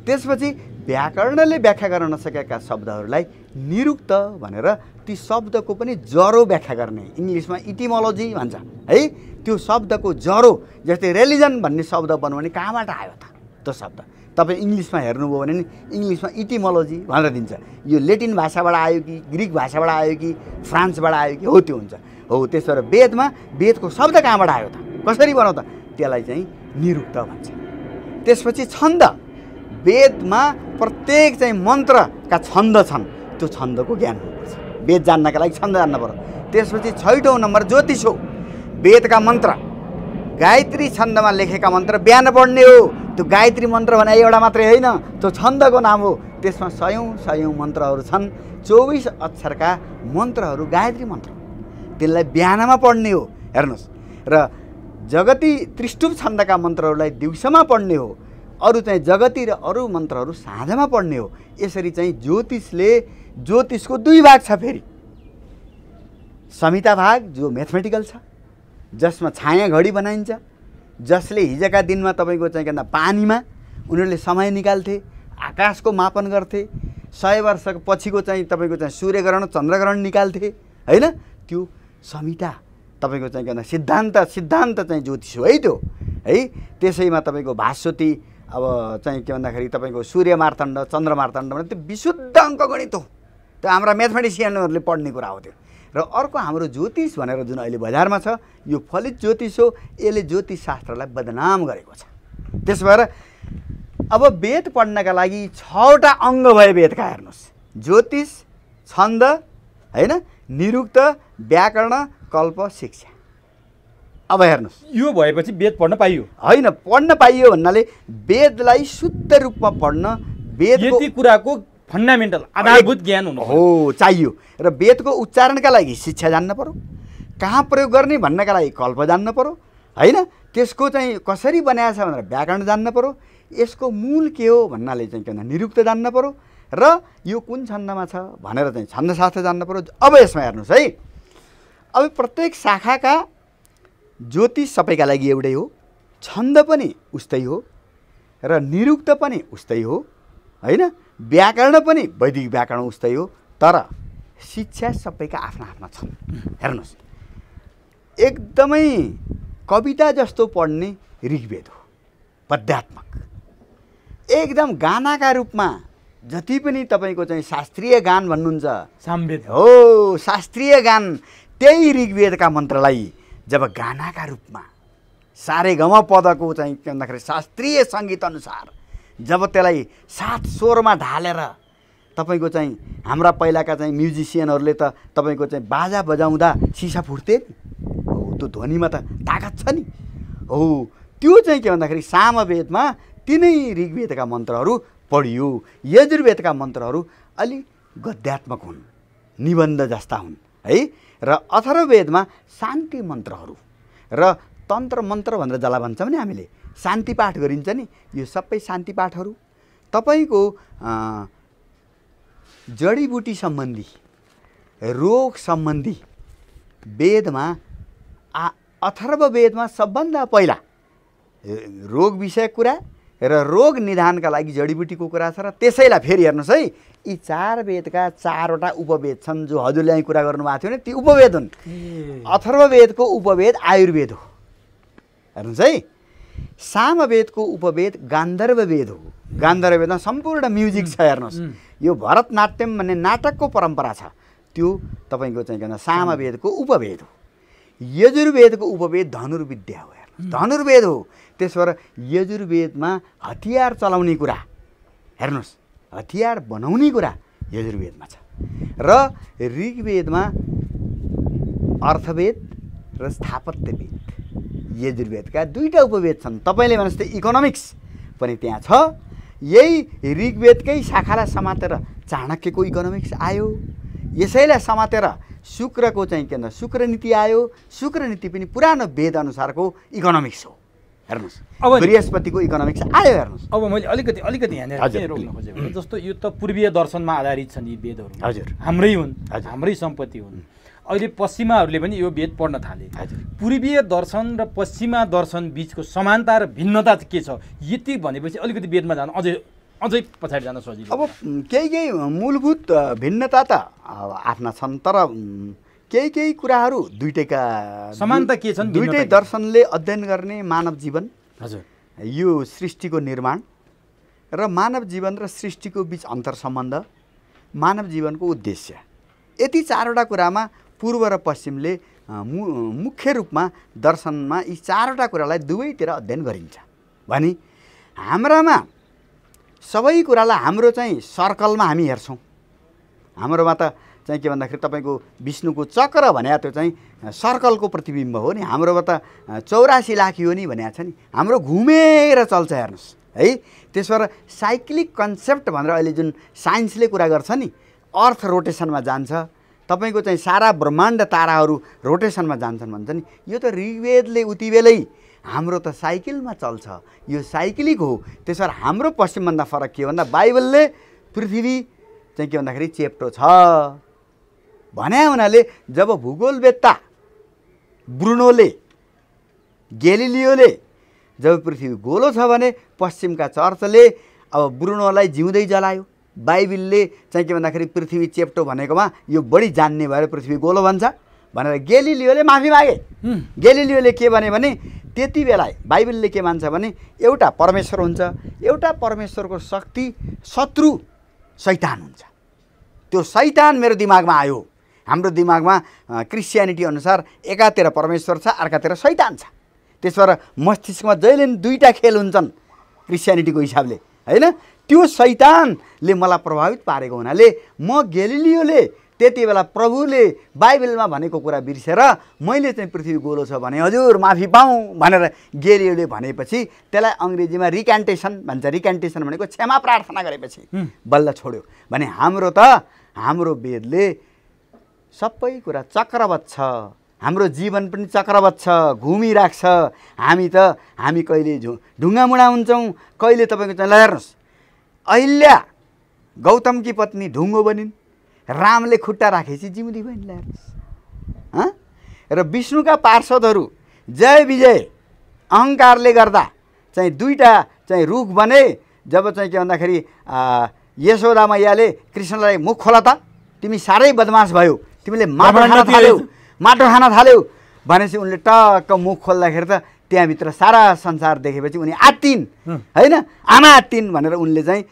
त्यसपछि व्याकरणले व्याख्या गर्न नसकेका शब्दहरूलाई निरुक्त भनेर ती शब्दको पनि जरो व्याख्या गर्ने, इङ्ग्लिसमा इटिमोलोजी भन्छ है, त्यो शब्दको जरो, जस्तै रिलिजन भन्ने शब्द बनाउने कहाँबाट आयो त त्यो शब्द, तपाईँ इङ्ग्लिसमा हेर्नुभयो भने नि इङ्ग्लिसमा इटिमोलोजी भनेर दिन्छ, यो लेटिन भाषाबाट आयो कि ग्रिक भाषाबाट आयो कि फ्रान्सबाट आयो कि, हो त्यो हुन्छ हो। त्यसबाट वेदमा वेदको शब्द कहाँबाट आयो त, कसरी बनाउ त, त्यसलाई चाहिँ निरुक्त भन्छ। त्यसपछि छन्द, वेदमा प्रत्येक चाहिँ मन्त्रका छन्द छन्, त्यो छन्दको ज्ञान हुनुपर्छ, वेद जान्नका लागि छन्द जान्न पर्यो। त्यसपछि 6औं नम्बर ज्योतिष हो, वेदका मन्त्र गायत्री छन्दमा लेखेका मन्त्र बिहान पढ्ने हो। त्यो गायत्री मन्त्र भने एउटा मात्रै होइन, त्यो छन्दको नाम हो, त्यसमा 100औं मन्त्रहरू छन्, 24 अक्षरका मन्त्रहरू गायत्री मन्त्र, त्यसलाई बिहानमा पढ्ने हो। हेर्नुहोस्, र जगती त्रिष्टुप छन्दका मन्त्रहरूलाई दिउँसोमा पढ्ने हो, अरू चाहिँ जगती र अरू मन्त्रहरू साँझमा पढ्ने हो। यसरी चाहिँ ज्योतिषको 2 भाग छ, फेरि संहिता भाग जो म्याथमेटिकल छ, जसमा छाया घडी बनाइन्छ, जसले हिजोका दिनमा तपाईँको चाहिँ के भन्दा पानीमा उनीहरूले समय निकाल्थे, आकाशको मापन गर्थे, 100 वर्ष पछिको चाहिँ तपाईँको चाहिँ सूर्यग्रहण चन्द्रग्रहण निकाल्थे होइन, त्यो संहिता तपाईँको चाहिँ के भन्दा सिद्धान्त चाहिँ ज्योतिष हो है त्यो है। त्यसैमा तपाईँको भास्वती, अब चाहिँ के भन्दाखेरि तपाईँको सूर्य मार्तण्ड चन्द्र मार्तण्ड भने त्यो विशुद्ध अङ्कगणित हो, त्यो हाम्रा म्याथमेटिसियनहरूले पढ्ने कुरा हो त्यो। र अर्को हाम्रो ज्योतिष भनेर जुन अहिले बजारमा छ, यो फलित ज्योतिष हो, यसले ज्योतिष शास्त्रलाई बदनाम गरेको छ। त्यस भएर अब वेद पढ्नका लागि 6वटा अङ्ग भए वेदका। हेर्नुहोस्, ज्योतिष, छन्द होइन, निरुक्त, व्याकरण, कल्प, शिक्षा। अब हेर्नुहोस्, यो भएपछि वेद पढ्न पाइयो होइन, पढ्न पाइयो भन्नाले वेदलाई शुद्ध रूपमा पढ्न वेदको यति कुराको फन्डामेन्टल आधारभूत ज्ञान हुनु हो चाहियो। र वेदको उच्चारणका लागि शिक्षा जान्न पर्यो, कहाँ प्रयोग गर्ने भन्नका लागि कल्प जान्न पर्यो होइन, त्यसको चाहिँ कसरी बनाएको छ भनेर व्याकरण जान्न पर्यो, यसको मूल के हो भन्नाले चाहिँ के भन्दा निरुक्त जान्न पर्यो, र यो कुन छन्दमा छ भनेर चाहिँ छन्दशास्त्र जान्न पर्यो। अब यसमा हेर्नुहोस् है, अब प्रत्येक शाखाका ज्योतिष सबैका लागि एउटै हो, छन्द पनि उस्तै हो, र निरुक्त पनि उस्तै हो होइन, व्याकरण पनि वैदिक व्याकरण उस्तै हो, तर शिक्षा सबैका आफ्ना आफ्ना छन्। हेर्नुहोस्, एकदमै कविता जस्तो पढ्ने ऋग्वेद हो, पद्यात्मक, एकदम गानाका रूपमा जति पनि तपाईँको चाहिँ शास्त्रीय गान भन्नुहुन्छ, सामवेद हो, शास्त्रीय गान, त्यही ऋग्वेदका मन्त्रलाई जब गानाका रूपमा सारेगम पदको चाहिँ के भन्दाखेरि शास्त्रीय सङ्गीत अनुसार जब त्यसलाई 7 स्वरमा ढालेर तपाईँको चाहिँ हाम्रा पहिलाका चाहिँ म्युजिसियनहरूले त तपाईँको चाहिँ बाजा बजाउँदा सिसा फुट्थे नि, हो, त्यो ध्वनिमा त ताकत छ नि, हो, त्यो चाहिँ के भन्दाखेरि सामवेदमा तिनै ऋग्वेदका मन्त्रहरू पढियो। यजुर्वेदका मन्त्रहरू अलि गद्यात्मक हुन्, निबन्ध जस्ता हुन् है, र अथर्ववेदमा शान्ति मन्त्रहरू र तन्त्र मन्त्र भनेर जसलाई भन्छौँ नि हामीले, शान्ति पाठ गरिन्छ नि, यो सबै शान्ति पाठहरू तपाईँको जडीबुटी सम्बन्धी, रोग सम्बन्धी वेदमा अथर्ववेदमा सबभन्दा पहिला रोग विषय कुरा र रोग निदानका लागि जडीबुटीको कुरा छ। र त्यसैलाई फेरि हेर्नुहोस् है, यी 4 वेदका 4वटा उपवेद छन् जो हजुरले यहाँ कुरा गर्नुभएको थियो नि, ती उपवेद हुन्। अथर्ववेदको उपवेद आयुर्वेद हो, हेर्नुहोस् है, सामवेदको उपवेद गान्धर्व वेद हो, गान्धर्व वेदमा सम्पूर्ण म्युजिक छ। हेर्नुहोस्, यो भरतनाट्यम भन्ने नाटकको परम्परा छ, त्यो तपाईँको चाहिँ के सामवेदको उपवेद हो। यजुर्वेदको उपवेद धनुर्विद्या हो। हेर्नुहोस्, धनुर्वेद हो। त्यसो भएर यजुर्वेदमा हतियार चलाउने कुरा, हेर्नुहोस्, हतियार बनाउने कुरा यजुर्वेदमा छ र ऋग्वेदमा अर्थवेद र स्थापत्यवेद, यजुर्वेदका दुईटा उपवेद छन्। तपाईँले भने जस्तै इकोनोमिक्स पनि त्यहाँ छ। यही ऋग्वेदकै शाखालाई समातेर चाणक्यको इकोनोमिक्स आयो। यसैलाई समातेर शुक्रको चाहिँ के भन्छ शुक्र नीति आयो। शुक्र नीति पनि पुरानो वेद अनुसारको इकोनोमिक्स हो। हेर्नुहोस्, अब बृहस्पतिको इकोनोमिक्स आयो। हेर्नुहोस्, अब मैले अलिकति यहाँनिर के रोक्न खोजेँ, जस्तो यो त पूर्वीय दर्शनमा आधारित छन् यी वेदहरू। हजुर, हाम्रै हुन्, हाम्रै सम्पत्ति हुन्। अहिले पश्चिमाहरूले पनि यो वेद पढ्न थाले। पूर्वीय दर्शन र पश्चिमा दर्शन बिचको समानता र भिन्नता के छ, यति भनेपछि अलिकति वेदमा जान अझै पछाडि जान सजिलो। अब केही मूलभूत भिन्नता त आफ्ना छन्, तर केही कुराहरू दुईटैका समानता के छन्? दुईटै दर्शनले अध्ययन गर्ने मानव जीवन, हजुर, यो सृष्टिको निर्माण र मानव जीवन र सृष्टिको बिच अन्तर सम्बन्ध, मानव जीवनको उद्देश्य, यति चारवटा कुरामा पूर्व र पश्चिमले मुख्य रूपमा दर्शनमा यी चारवटा कुरालाई दुवैतिर अध्ययन गरिन्छ भने हाम्रामा सबै कुरालाई हाम्रो चाहिँ सर्कलमा हामी हेर्छौँ। हाम्रोमा त चाहिँ के भन्दाखेरि तपाईँको विष्णुको चक्र भने त्यो चाहिँ सर्कलको प्रतिबिम्ब हो नि। हाम्रोमा त 84 लाख यो नि भनेको छ नि। हाम्रो घुमेर चल्छ। हेर्नुहोस् है, त्यसो भएर साइक्लिक कन्सेप्ट भनेर अहिले जुन साइन्सले कुरा गर्छ नि, अर्थ रोटेसनमा जान्छ, तपाईँको चाहिँ सारा ब्रह्माण्ड ताराहरू रोटेसनमा जान्छन् भन्छ नि। यो त ऋग्वेदले उति बेलै हाम्रो त साइकलमा चल्छ, यो साइक्लिक हो। त्यसो भएर हाम्रो पश्चिमभन्दा फरक के भन्दा बाइबलले पृथ्वी चाहिँ के भन्दाखेरि चेप्टो छ भने हुनाले जब भूगोलवेत्ता ब्रुनोले ग्यालिलियोले जब पृथ्वी गोलो छ भने पश्चिमका चर्चले अब ब्रुनोलाई जिउँदै जलायो। बाइबलले चाहिँ के भन्दाखेरि पृथ्वी चेप्टो भनेकोमा यो बढी जान्ने भएर पृथ्वी गोलो भन्छ भनेर ग्यालिलियोले माफी मागे। ग्यालिलियोले के भने त्यति बेला बाइबलले के मान्छ भने एउटा परमेश्वर हुन्छ, एउटा परमेश्वरको शक्ति शत्रु शैतान हुन्छ। त्यो शैतान मेरो दिमागमा आयो। हाम्रो दिमागमा क्रिस्चियनिटी अनुसार एकातिर परमेश्वर छ, अर्कातिर शैतान छ। त्यसो भएर मस्तिष्कमा जहिले दुईटा खेल हुन्छन् क्रिस्चियनिटीको हिसाबले, होइन? त्यो शैतानले मलाई प्रभावित पारेको हुनाले म ग्यालिलियोले त्यति बेला प्रभुले बाइबलमा भनेको कुरा बिर्सेर मैले चाहिँ पृथ्वी गोलो छ भने हजुर माफी पाऊँ भनेर ग्यालिलियोले भनेपछि त्यसलाई अङ्ग्रेजीमा रिक्यान्टेसन भन्छ। रिक्यान्टेसन भनेको क्षमा प्रार्थना गरेपछि बल्ल छोड्यो भने हाम्रो वेदले सबै कुरा चक्रवत छ। हाम्रो जीवन पनि चक्रवत छ, घुमिरहेको छ। हामी कहिले ढुङ्गामुढा हुन्छौँ, कहिले तपाईँको चाहिँ हेर्नुहोस्, अहिल्या गौतमकी पत्नी ढुङ्गो बनिन्, रामले खुट्टा राखेपछि जिउँदी बनिन्। हेर्नुहोस्, र विष्णुका पार्षदहरू जय विजय अहङ्कारले गर्दा चाहिँ दुईटा चाहिँ रुख बने। जब चाहिँ के भन्दाखेरि यशोदा मैयाले कृष्णलाई मुख खोला त, तिमी साह्रै बदमास भयो, तिमीले माटो खान थाल्यौ भनेपछि उनले टक्क मुख खोल्दाखेरि त त्यहाँभित्र सारा संसार देखेपछि उनी आत्तिन्, होइन? आमा आत्तिन् भनेर उनले चाहिँ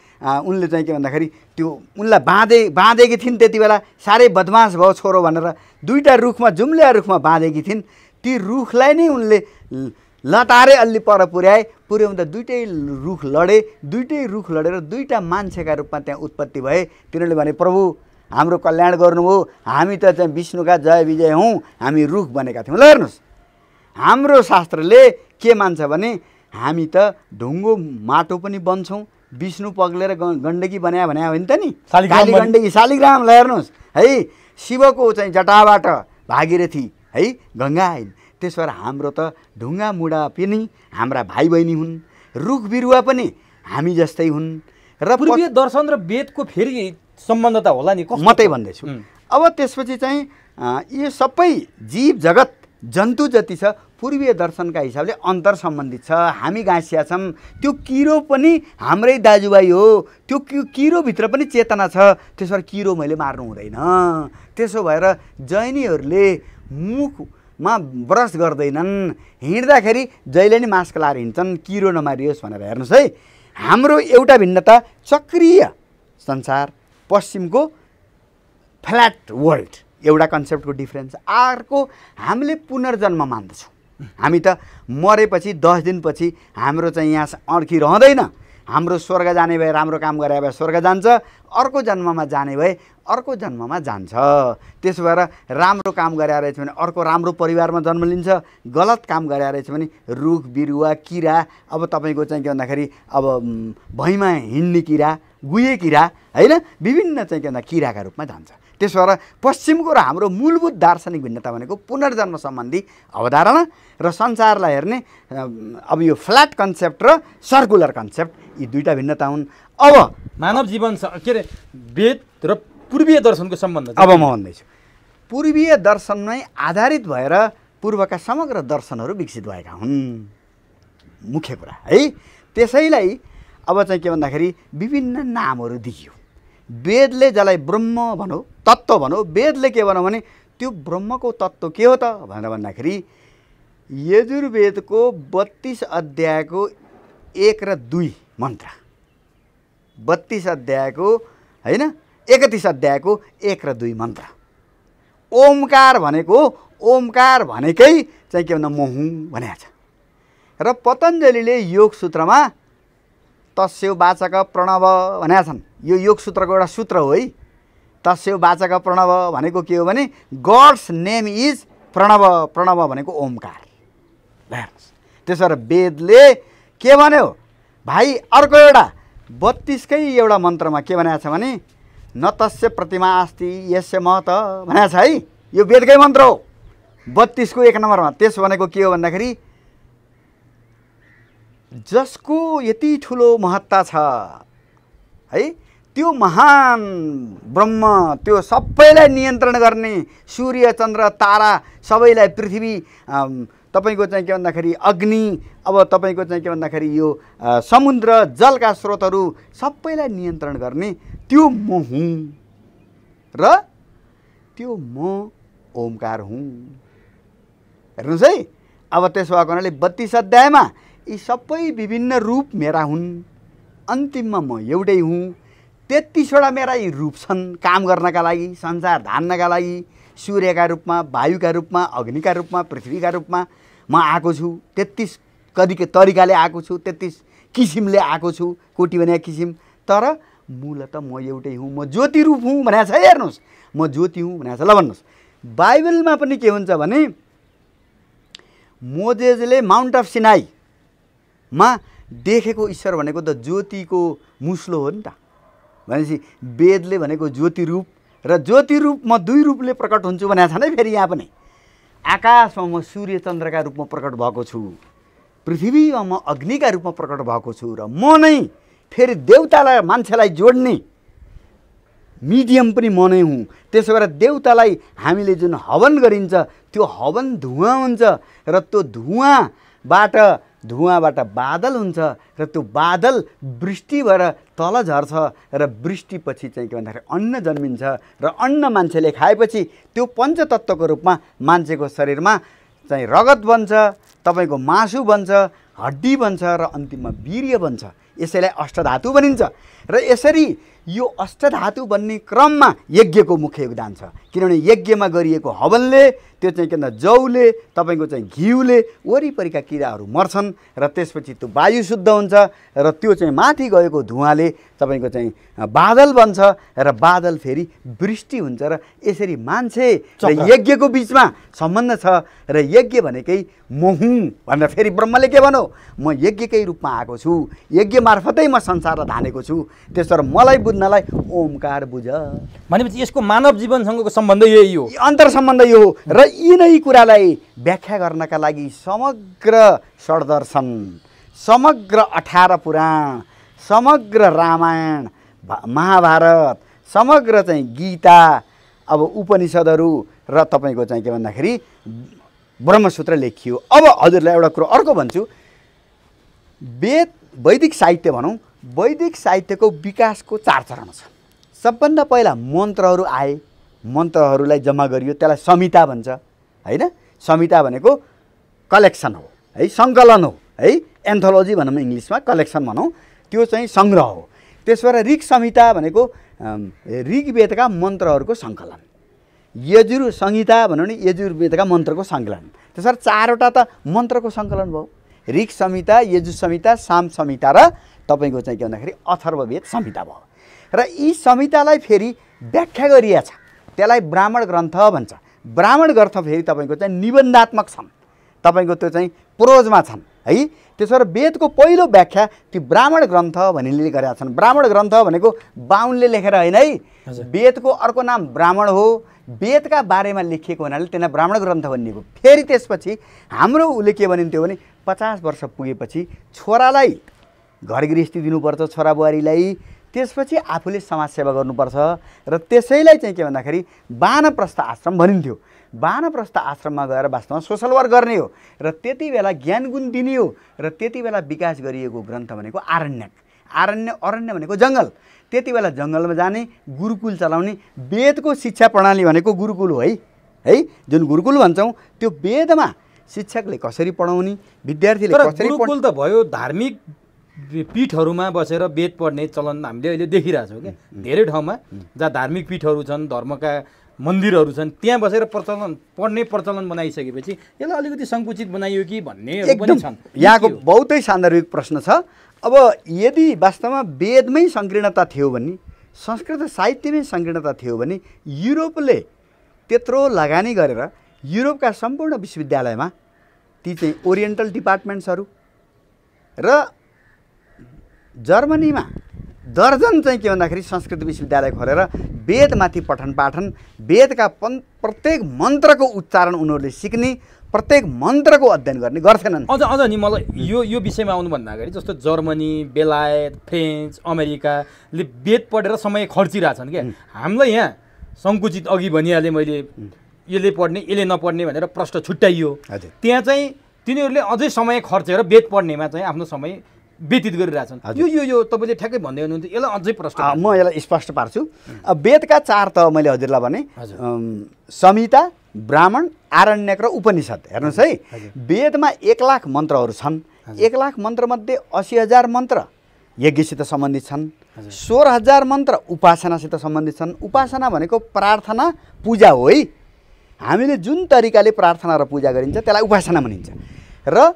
के भन्दाखेरि त्यो उनलाई बाँधेकी थिइन्। त्यति बेला साह्रै बदमास भयो छोरो भनेर दुईटा रुखमा जुम्ल्या रुखमा बाँधेकी थिइन्। ती रुखलाई नै उनले लतारे अलि पर पुर्याउँदा दुईटै रुख लडेर दुईटा मान्छेका रूपमा त्यहाँ उत्पत्ति भए। तिनीहरूले भने प्रभु हाम्रो कल्याण गर्नुभयो, हामी त चाहिँ विष्णुका जय विजय हौँ, हामी रुख बनेका थियौँ। ल हेर्नुहोस्, हाम्रो शास्त्रले के मान्छ भने हामी त ढुङ्गो माटो पनि बन्छौँ, विष्णु पग्लेर गण्डकी बनायो भने हो नि त नि, काली गण्डकी शालिग्राम। ल हेर्नुहोस् है, शिवको चाहिँ जटाबाट भागीरथी है गङ्गा आइन्। त्यसो भएर हाम्रो त ढुङ्गा मुढा पनि हाम्रा भाइ बहिनी हुन्, रुख बिरुवा पनि हामी जस्तै हुन्। र पूर्वीय दर्शन र वेदको फेरि सम्बन्ध त होला नि, म त्यही भन्दैछु। अब त्यसपछि चाहिँ यो सबै जीव जगत जन्तु जति छ पूर्वीय दर्शनका हिसाबले अन्तर सम्बन्धित छ। हामी गाँसिया छौँ, त्यो किरो पनि हाम्रै दाजुभाइ हो, त्यो किरोभित्र पनि चेतना छ। त्यसो भएर किरो मैले मार्नु हुँदैन। त्यसो भएर जैनीहरूले मुखमा ब्रस गर्दैनन्, हिँड्दाखेरि जहिले नै मास्क लाएर हिँड्छन्, किरो नमारियोस् भनेर। हेर्नुहोस् है, हाम्रो एउटा भिन्नता चक्रीय संसार, पश्चिमको फ्ल्याट वर्ल्ड एउटा कन्सेप्टको डिफ्रेन्स। अर्को हामीले पुनर्जन्म मान्दछौँ। हामी त मरेपछि 10 दिनपछि हाम्रो चाहिँ यहाँ अड्किरहँदैन। हाम्रो स्वर्ग जाने भए राम्रो काम गरे भए स्वर्ग जान्छ, अर्को जन्ममा जाने भए अर्को जन्ममा जान्छ। त्यसो भएर राम्रो काम गरे रहेछ भने अर्को राम्रो परिवारमा जन्म लिन्छ, गलत काम गरे रहेछ भने रुख बिरुवा किरा, अब तपाईँको चाहिँ के भन्दाखेरि अब भैँमा हिँड्ने किरा, गुहे किरा होइन, विभिन्न चाहिँ के भन्दा किराका रूपमा जान्छ। त्यसो भएर पश्चिमको र हाम्रो मूलभूत दार्शनिक भिन्नता भनेको पुनर्जन्म सम्बन्धी अवधारणा र संसारलाई हेर्ने अब यो फ्ल्याट कन्सेप्ट र सर्कुलर कन्सेप्ट, यी दुईटा भिन्नता हुन्। अब मानव जीवन के अरे वेद र पूर्वीय दर्शनको सम्बन्ध अब म भन्दैछु। पूर्वीय दर्शनमै आधारित भएर पूर्वका समग्र दर्शनहरू विकसित भएका हुन्, मुख्य कुरा है। त्यसैलाई अब चाहिँ के भन्दाखेरि विभिन्न नामहरू दिइयो। वेदले जसलाई ब्रह्म भनौँ, तत्त्व भनौँ, वेदले के भनौँ भने त्यो ब्रह्मको तत्त्व के हो त भनेर भन्दाखेरि यजुर्वेदको 32 अध्यायको 1 र 2 मन्त्र, 32 अध्यायको होइन 31 अध्यायको 1 र 2 मन्त्र, ओमकार भनेकै चाहिँ के भन्दा म हुँ भनेको छ। र पतञ्जलिले योग सूत्रमा तस्यो वाचक प्रणव भनेका छन्। यो योग सूत्रको एउटा सूत्र हो है। तस्यो वाचक प्रणव भनेको के हो भने God's name is Pranav, Pranav भनेको ओमकार। त्यसो भएर वेदले के भन्यो भाइ, अर्को एउटा 32 कै एउटा मन्त्रमा के भनेको छ भने न तस्य प्रतिमा अस्ति यस्य महत भनेको छ है। यो वेदकै मन्त्र हो 32 को 1 नम्बरमा। त्यसो भनेको के हो भन्दाखेरि जसको यति ठुलो महत्ता छ है, त्यो महान ब्रह्म, त्यो सबैलाई नियन्त्रण गर्ने सूर्य चन्द्र तारा सबैलाई, पृथ्वी तपाईँको चाहिँ के भन्दाखेरि अग्नि, अब तपाईँको चाहिँ के भन्दाखेरि यो समुद्र जलका स्रोतहरू सबैलाई नियन्त्रण गर्ने त्यो म हुँ र त्यो म ओमकार हुँ। हेर्नुहोस् है। अब त्यसो भएको हुनाले 32 अध्यायमा यी सबै विभिन्न रूप मेरा हुन्, अन्तिममा म एउटै हुँ। 33 वटा मेरा यी रूप छन् काम गर्नका लागि, संसार धान्नका लागि। सूर्यका रूपमा, वायुका रूपमा, अग्निका रूपमा, पृथ्वीका रूपमा म आएको छु। 33 कतिको तरिकाले आएको छु, 33 किसिमले आएको छु, कोटी भने किसिम। तर मूलत म एउटै हुँ, म ज्योति रूप हुँ भनेको छ। हेर्नुहोस्, म ज्योति हुँ भनेको छ। ल भन्नुहोस्, बाइबलमा पनि के हुन्छ भने मोजेसले माउन्ट अफ सिनाईमा देखेको ईश्वर भनेको त ज्योतिको मुस्लो हो नि त। भनेपछि वेदले भनेको ज्योति रूप, र ज्योति रूप म 2 रूपले प्रकट हुन्छु भनेको छ नै। फेरि यहाँ पनि आकाशमा म सूर्य चन्द्रका रूपमा प्रकट भएको छु, पृथ्वीमा म अग्निका रूपमा प्रकट भएको छु, र म नै फेरि देवतालाई मान्छेलाई जोड्ने मिडियम पनि म नै हुँ। त्यसो भएर देवतालाई हामीले जुन हवन गरिन्छ त्यो हवन धुवाँ हुन्छ, र त्यो धुवाँबाट बादल हुन्छ, र त्यो बादल वृष्टि भएर तल झर्छ, र वृष्टिपछि चाहिँ के भन्दाखेरि अन्न जन्मिन्छ, र अन्न मान्छेले खाएपछि त्यो पञ्चतत्त्वको रूपमा मान्छेको शरीरमा चाहिँ रगत बन्छ, तपाईँको मासु बन्छ, हड्डी बन्छ, र अन्तिममा वीर्य बन्छ। यसैलाई अष्टधातु भनिन्छ। र यसरी यो अष्टधातु बन्ने क्रममा यज्ञको मुख्य योगदान छ। किनभने यज्ञमा गरिएको हवनले, त्यो चाहिँ के भन्दा जौले, तपाईँको चाहिँ घिउले वरिपरिका किराहरू मर्छन्, र त्यसपछि त्यो वायु शुद्ध हुन्छ, र त्यो चाहिँ माथि गएको धुवाँले तपाईँको चाहिँ बादल बन्छ, र बादल फेरि वृष्टि हुन्छ। र यसरी मान्छे र यज्ञको बिचमा सम्बन्ध छ। र यज्ञ भनेकै म हुँ भनेर फेरि ब्रह्मले के भनौँ, म यज्ञकै रूपमा आएको छु, यज्ञ मार्फतै म संसारलाई धानेको छु। त्यसो मलाई बुझ्नलाई ओमकार बुझ भनेपछि यसको मानव जीवनसँगको सम्बन्ध यही हो, अन्तर सम्बन्ध यो हो। र यिनै कुरालाई व्याख्या गर्नका लागि समग्र षड्दर्शन, समग्र 18 पुराण, समग्र रामायण महाभारत, समग्र चाहिँ गीता, अब उपनिषदहरू र तपाईँको चाहिँ के भन्दाखेरि ब्रह्मसूत्र लेखियो। अब हजुरलाई एउटा कुरो अर्को भन्छु, वैदिक साहित्य भनौँ, वैदिक साहित्यको विकासको 4 चरण छ। सबभन्दा पहिला मन्त्रहरू आए, मन्त्रहरूलाई जम्मा गरियो, त्यसलाई संहिता भन्छ होइन। संहिता भनेको कलेक्सन हो है, सङ्कलन हो है, एन्थोलोजी भनौँ इङ्ग्लिसमा, कलेक्सन भनौँ, त्यो चाहिँ सङ्ग्रह हो। त्यसो भएर ऋग संहिता भनेको ऋग्वेदका मन्त्रहरूको सङ्कलन। यजुर संहिता भनौँ नि यजुर्वेदका मन्त्रको सङ्कलन। त्यसरी 4वटा त मन्त्रको सङ्कलन भयो। ऋग संहिता, यजु संहिता, साम संहिता र तपाईँको चाहिँ के भन्दाखेरि अथर्ववेद संहिता भयो। र यी संहितालाई फेरि व्याख्या गरिया छ, त्यसलाई ब्राह्मण ग्रन्थ भन्छ। ब्राह्मण ग्रन्थ फेरि तपाईँको चाहिँ निबन्धात्मक छन्, तपाईँको त्यो चाहिँ प्रोजमा छन् है। त्यसो भएर वेदको पहिलो व्याख्या ती ब्राह्मण ग्रन्थ भन्नेले गरेका छन्। ब्राह्मण ग्रन्थ भनेको बाहुनले लेखेर होइन है, वेदको अर्को नाम ब्राह्मण हो। वेदका बारेमा लेखिएको हुनाले त्यसलाई ब्राह्मण ग्रन्थ भनिएको। फेरि त्यसपछि हाम्रो उसले के भनिन्थ्यो भने 50 वर्ष पुगेपछि छोरालाई घर गृहस्थी दिनुपर्छ, छोरा बुहारीलाई, त्यसपछि आफूले समाजसेवा गर्नुपर्छ। र त्यसैलाई चाहिँ के भन्दाखेरि वानप्रस्थ आश्रम भनिन्थ्यो। वानप्रस्थ आश्रममा गएर वास्तवमा सोसल वर्क गर्ने हो र त्यति बेला ज्ञान गुण दिने हो। र त्यति बेला विकास गरिएको ग्रन्थ भनेको आरण्यक। अरण्य भनेको जङ्गल। त्यति बेला जङ्गलमा जाने, गुरुकुल चलाउने। वेदको शिक्षा प्रणाली भनेको गुरुकुल हो है। जुन गुरुकुल भन्छौँ त्यो वेदमा शिक्षकले कसरी पढाउने, विद्यार्थीले कसरी गुरुकुल त भयो, धार्मिक पीठहरूमा बसेर वेद पढ्ने चलन हामीले अहिले देखिरहेछौँ क्या। धेरै ठाउँमा जहाँ धार्मिक पीठहरू छन्, धर्मका मन्दिरहरू छन्, त्यहाँ बसेर पढ्ने प्रचलन बनाइसकेपछि यसलाई अलिकति सङ्कुचित बनाइयो कि भन्ने पनि छन्। यहाँको बहुतै सान्दर्भिक प्रश्न छ। अब यदि वास्तवमा वेदमै सङ्कीर्णता थियो भने, संस्कृत साहित्यमै सङ्कीर्णता थियो भने, युरोपले त्यत्रो लगानी गरेर युरोपका सम्पूर्ण विश्वविद्यालयमा ती चाहिँ ओरिएन्टल डिपार्टमेन्ट्सहरू र जर्मनीमा दर्जन चाहिँ के भन्दाखेरि संस्कृत विश्वविद्यालय खोलेर वेदमाथि पठन पाठन, वेदका प्रत्येक मन्त्रको उच्चारण उनीहरूले सिक्ने, प्रत्येक मन्त्रको अध्ययन गर्ने गर्छन्। अझ नि मलाई यो विषयमा आउनुभन्दा अगाडि जस्तो जर्मनी, बेलायत, फ्रेन्च, अमेरिकाले वेद पढेर समय खर्चिरहेछन् क्या। हामीलाई यहाँ सङ्कुचित अघि भनिहालेँ मैले, यसले पढ्ने यसले नपढ्ने भनेर प्रश्न छुट्याइयो। त्यहाँ चाहिँ तिनीहरूले अझै समय खर्चेर वेद पढ्नेमा चाहिँ आफ्नो समय व्यतीत गरिरहेछन्। यो तपाईँले ठ्याक्कै भन्दै हुनुहुन्थ्यो, यसलाई अझै प्रश्न म यसलाई स्पष्ट पार्छु। वेदका 4 त मैले हजुरलाई भने संहिता, ब्राह्मण, आरण्यक र उपनिषद। हेर्नुहोस् है, वेदमा 1 लाख मन्त्रहरू छन्। 1 लाख मन्त्रमध्ये 80,000 मन्त्र यज्ञसित सम्बन्धित छन्, 16,000 मन्त्र उपासनासित सम्बन्धित छन्। उपासना भनेको प्रार्थना, पूजा हो है। हामीले जुन तरिकाले प्रार्थना र पूजा गरिन्छ त्यसलाई उपासना भनिन्छ। र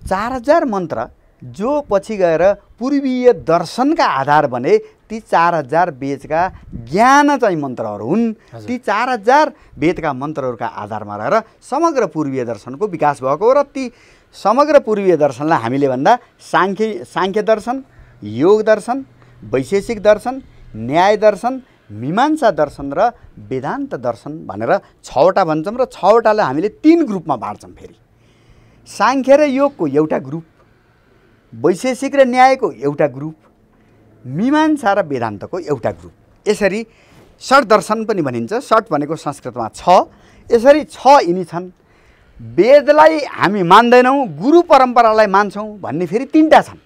4,000 मन्त्र जो पछि गएर पूर्वीय दर्शनका आधार बने, ती 4,000 वेदका ज्ञान चाहिँ मन्त्रहरू हुन्। ती 4,000 वेदका मन्त्रहरूका आधारमा रहेर समग्र पूर्वीय दर्शनको विकास भएको र ती समग्र पूर्वीय दर्शनलाई हामीले भन्दा साङ्ख्य दर्शन, योग दर्शन, वैशेषिक दर्शन, न्याय दर्शन, मीमांसा दर्शन र वेदान्त दर्शन भनेर 6वटा भन्छौँ। र 6वटालाई हामीले 3 ग्रुपमा बाँड्छौँ। फेरि साङ्ख्य र योगको एउटा ग्रुप, वैशेषिक र न्यायको एउटा ग्रुप, मीमांसा र वेदान्तको एउटा ग्रुप। यसरी षट दर्शन पनि भनिन्छ। षट भनेको संस्कृतमा 6, यसरी 6 यिनी छन्। वेदलाई हामी मान्दैनौँ, गुरु परम्परालाई मान्छौँ भन्ने फेरि 3टा छन्।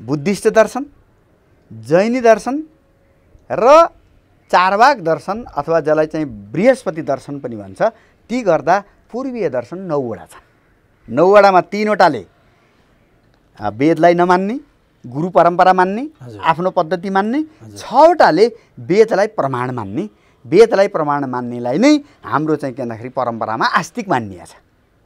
बुद्धिस्ट दर्शन, जैनी दर्शन र चारवाक दर्शन अथवा जसलाई चाहिँ बृहस्पति दर्शन पनि भन्छ। ती गर्दा पूर्वीय दर्शन 9वटा छन्। 9वटामा 3वटाले वेदलाई नमान्ने, गुरु परम्परा मान्ने, आफ्नो पद्धति मान्ने, 6वटाले वेदलाई प्रमाण मान्ने। वेदलाई प्रमाण मान्नेलाई नै हाम्रो चाहिँ के भन्दाखेरि परम्परामा आस्तिक मानिएको छ।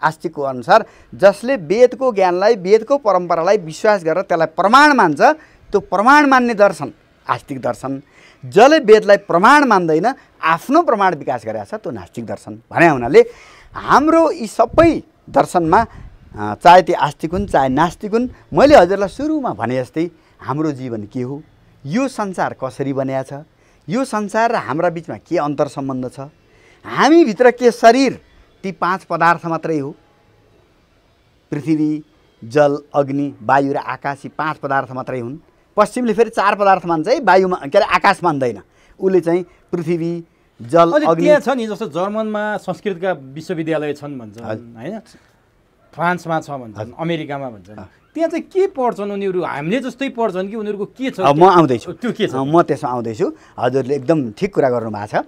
आस्तिकको अनुसार जसले वेदको ज्ञानलाई, वेदको परम्परालाई विश्वास गरेर त्यसलाई प्रमाण मान्छ, त्यो प्रमाण मान्ने दर्शन आस्तिक दर्शन। जसले वेदलाई प्रमाण मान्दैन, आफ्नो प्रमाण विकास गरेको छ, त्यो नास्तिक दर्शन भने हुनाले हाम्रो यी सबै दर्शनमा चाहे त्यो आस्तिक हुन् चाहे नास्तिक हुन्, मैले हजुरलाई सुरुमा भने जस्तै हाम्रो जीवन के हो, यो संसार कसरी बनेको छ, यो संसार र हाम्रा बिचमा के अन्तर सम्बन्ध छ, हामीभित्र के शरीर ती 5 पदार्थ मात्रै हो, पृथ्वी, जल, अग्नि, वायु र आकाश, यी 5 पदार्थ मात्रै हुन्। पश्चिमले फेरि 4 पदार्थ मान्छ है, वायुमा के अरे आकाश मान्दैन। उसले चाहिँ पृथ्वी, जल, अग्नि। त्यहाँ छ नि जस्तो जर्मनमा संस्कृतका विश्वविद्यालय छन् भन्छन् हैन, फ्रान्समा छ भन्छन्, अमेरिकामा भन्छन्। त्यहाँ चाहिँ के पढ्छन् उनीहरू? हामीले जस्तै पढ्छन् कि उनीहरूको के छ? म आउँदैछु, त्यो के छ? म त्यसमा आउँदैछु। हजुरले एकदम ठिक कुरा गर्नुभएको छ।